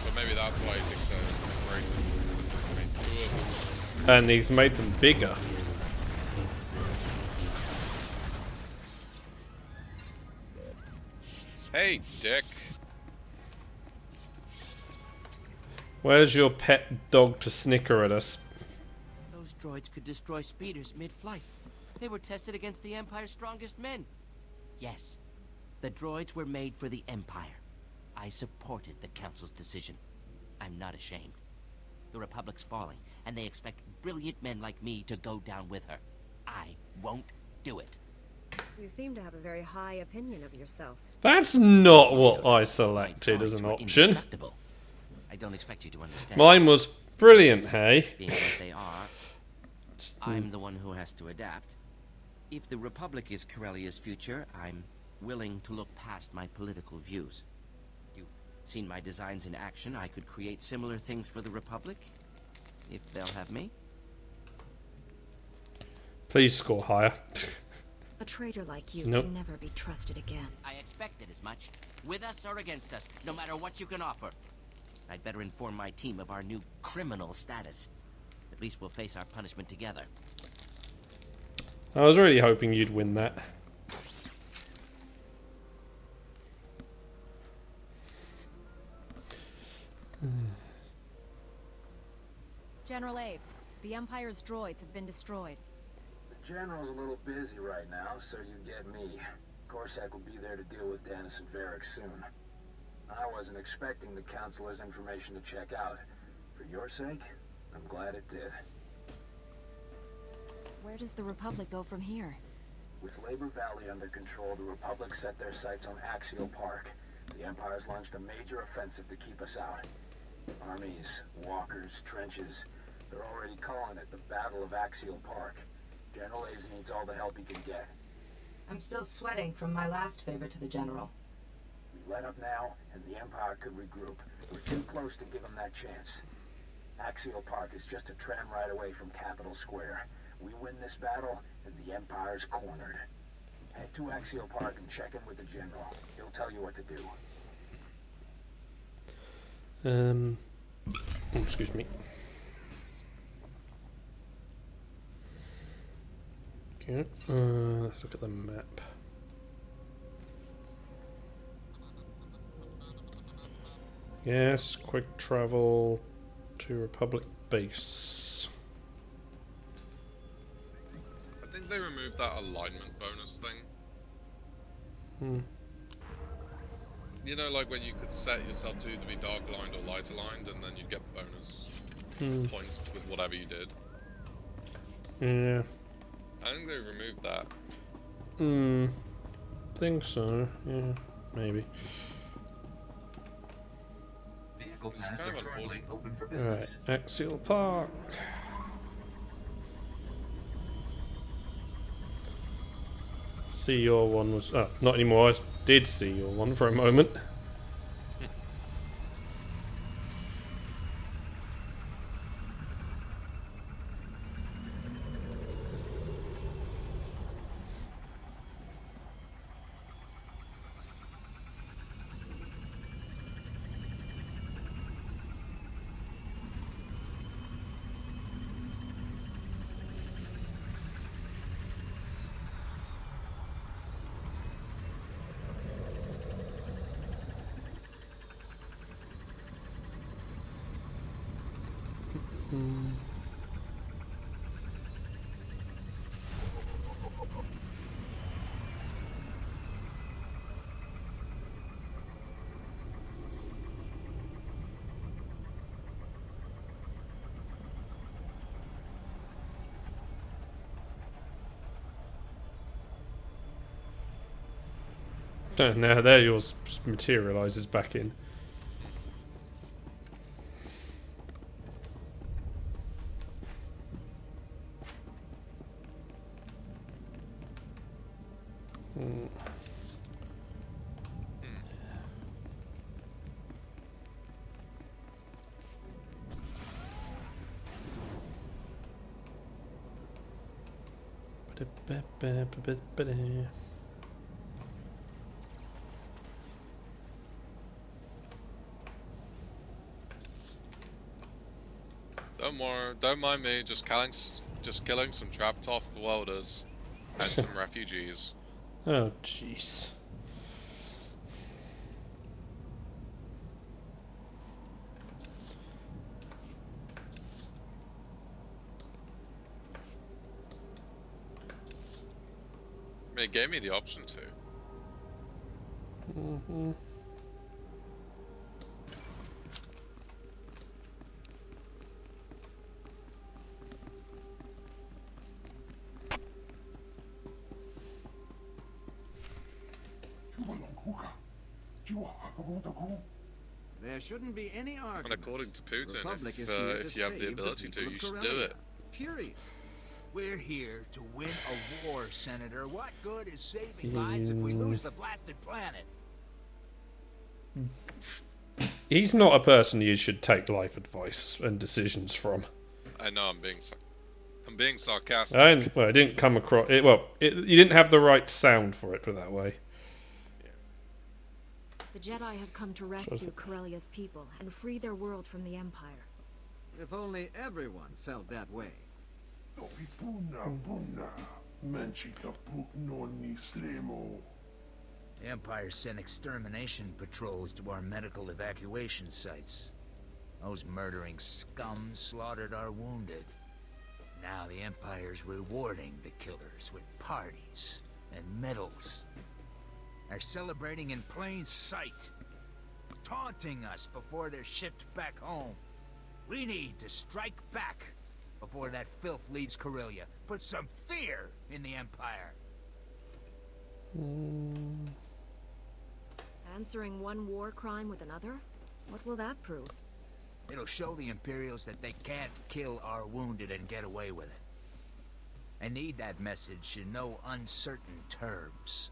But maybe that's why he thinks it's greatest, is because he's made 2 of them. And he's made them bigger. Hey, dick. Where's your pet dog to snicker at us? Those droids could destroy speeders mid-flight. They were tested against the Empire's strongest men. Yes, the droids were made for the Empire. I supported the Council's decision. I'm not ashamed. The Republic's falling, and they expect brilliant men like me to go down with her. I won't do it. You seem to have a very high opinion of yourself. That's not what I selected as an option. I don't expect you to understand. Mine was brilliant, hey? Being what they are, I'm the one who has to adapt. If the Republic is Corellia's future, I'm willing to look past my political views. You've seen my designs in action. I could create similar things for the Republic, if they'll have me. Please score higher. A traitor like you Nope. can never be trusted again. I expected as much. With us or against us, no matter what you can offer. I'd better inform my team of our new criminal status. At least we'll face our punishment together. I was really hoping you'd win that. General Aves, the Empire's droids have been destroyed. The General's a little busy right now, so you get me. Corsac will be there to deal with Dennis and Varric soon. I wasn't expecting the Counselor's information to check out. For your sake, I'm glad it did. Where does the Republic go from here? With Labor Valley under control, the Republic set their sights on Axial Park. The Empire's launched a major offensive to keep us out. Armies, walkers, trenches. They're already calling it the Battle of Axial Park. General Aves needs all the help he can get. I'm still sweating from my last favor to the General. We let up now, and the Empire could regroup. We're too close to give them that chance. Axial Park is just a tram ride away from Capitol Square. We win this battle, and the Empire's cornered. Head to Axial Park and check in with the General. He'll tell you what to do. Excuse me. Okay, let's look at the map. Yes, quick travel to Republic base. I think they removed that alignment bonus thing. Hmm. You know, like when you could set yourself to either be dark aligned or light aligned, and then you'd get bonus points with whatever you did. Yeah. I think they removed that. Think so. Yeah, maybe. Vehicle It's plans kind are of currently unfortunate. open for Alright, business. Axial Park. See your one was... Oh, not anymore. I did see your one for a moment. Now there yours just materialises back in. Hmm. Don't worry, don't mind me. Just killing some trapped off welders and some refugees. Oh, jeez. I mean, it gave me the option to. Mm-hmm. There shouldn't be any argument. And according to Putin, Republic is here if you have the save ability to, people you of should do Corellia. it. Period. We're here to win a war, Senator. What good is saving lives if we lose the blasted planet? He's not a person you should take life advice and decisions from. I know I'm being sarcastic. Well, it didn't come across. You didn't have the right sound for it, put it that way. The Jedi have come to rescue Corellia's people and free their world from the Empire. If only everyone felt that way. The Empire sent extermination patrols to our medical evacuation sites. Those murdering scum slaughtered our wounded. Now the Empire's rewarding the killers with parties and medals. They're celebrating in plain sight, taunting us before they're shipped back home. We need to strike back before that filth leaves Corellia. Put some fear in the Empire. Answering one war crime with another? What will that prove? It'll show the Imperials that they can't kill our wounded and get away with it. I need that message in no uncertain terms.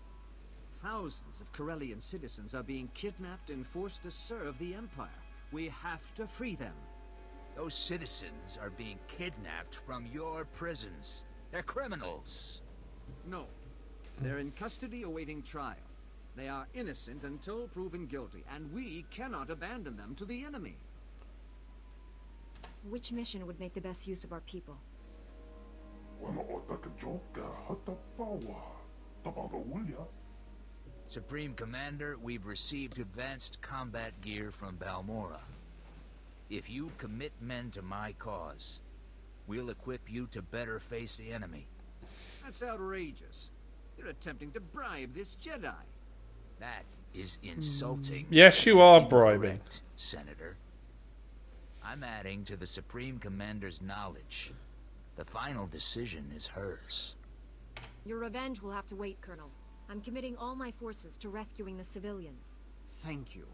Thousands of Corellian citizens are being kidnapped and forced to serve the Empire. We have to free them. Those citizens are being kidnapped from your prisons. They're criminals. No. They're in custody awaiting trial. They are innocent until proven guilty, and we cannot abandon them to the enemy. Which mission would make the best use of our people? Supreme Commander, we've received advanced combat gear from Balmora. If you commit men to my cause, we'll equip you to better face the enemy. That's outrageous. You're attempting to bribe this Jedi. That is insulting. Yes, you are bribing. Senator. I'm adding to the Supreme Commander's knowledge. The final decision is hers. Your revenge will have to wait, Colonel. I'm committing all my forces to rescuing the civilians. Thank you.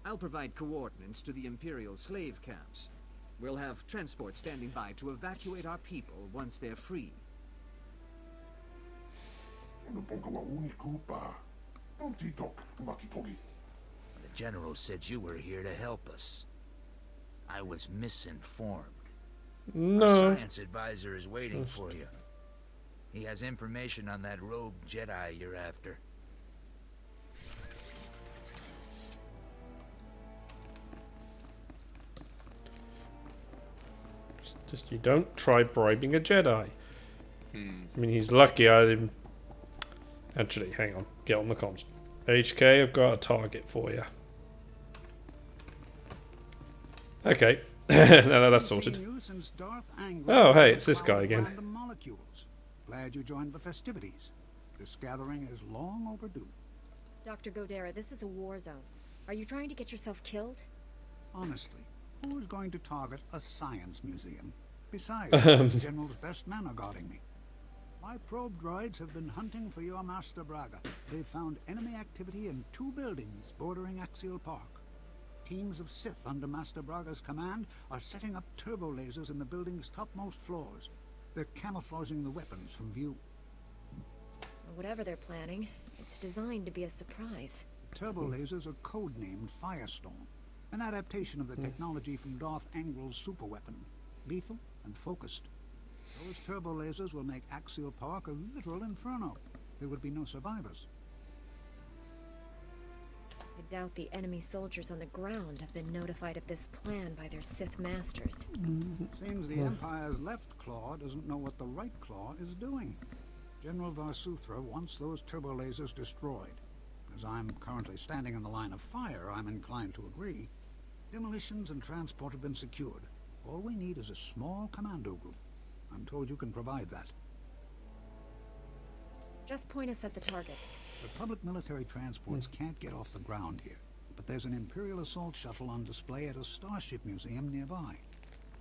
I'll provide coordinates to the Imperial slave camps. We'll have transport standing by to evacuate our people once they're free. The General said you were here to help us. I was misinformed. No. Our science advisor is waiting for you. He has information on that rogue Jedi you're after. Just you don't try bribing a Jedi. I mean, he's lucky I didn't... Actually, hang on. Get on the comms. HK, I've got a target for you. Okay. No, that's sorted. Oh, hey, it's this guy again. Glad you joined the festivities. This gathering is long overdue. Dr. Godera, this is a war zone. Are you trying to get yourself killed? Honestly, who is going to target a science museum? Besides, the General's best men are guarding me. My probe droids have been hunting for your Master Braga. They've found enemy activity in 2 buildings bordering Axial Park. Teams of Sith under Master Braga's command are setting up turbo lasers in the building's topmost floors. They're camouflaging the weapons from view. Whatever they're planning, it's designed to be a surprise. Turbo lasers are codenamed Firestorm, an adaptation of the technology from Darth Angril's superweapon, lethal and focused. Those turbo lasers will make Axial Park a literal inferno. There would be no survivors. I doubt the enemy soldiers on the ground have been notified of this plan by their Sith masters. Seems the Empire's left claw doesn't know what the right claw is doing. General Varsuthra wants those turbo lasers destroyed. As I'm currently standing in the line of fire, I'm inclined to agree. Demolitions and transport have been secured. All we need is a small commando group. I'm told you can provide that. Just point us at the targets. Republic military transports can't get off the ground here, but there's an Imperial assault shuttle on display at a Starship museum nearby.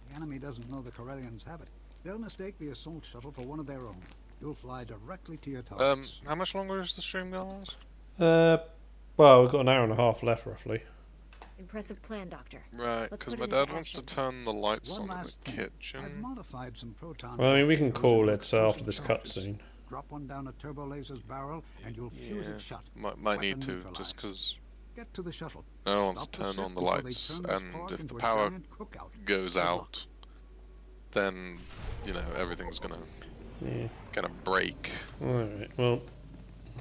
The enemy doesn't know the Corellians have it. They'll mistake the assault shuttle for one of their own. You'll fly directly to your targets. How much longer is the stream going? Well, we've got an hour and a half left, roughly. Impressive plan, Doctor. Right, because my dad wants to turn the lights on in the kitchen. I've modified some proton. Well, I mean, we can call it after this cutscene. Drop one down a turbo laser's barrel, and you'll fuse it shut. Might need to, just because Get to the shuttle. no one wants to turn on the lights, and if the power goes out, then, you know, everything's gonna break. Alright, well,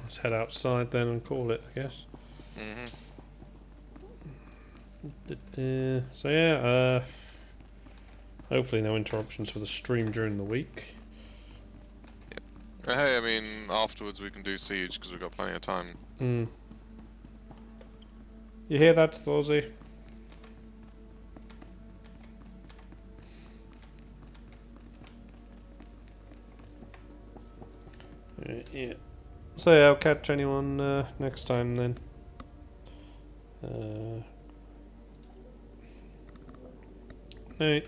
let's head outside then and call it, I guess. So yeah, hopefully no interruptions for the stream during the week. Hey, I mean, afterwards we can do Siege, because we've got plenty of time. You hear that, Thorzy? Yeah. So yeah, I'll catch anyone next time then. Night.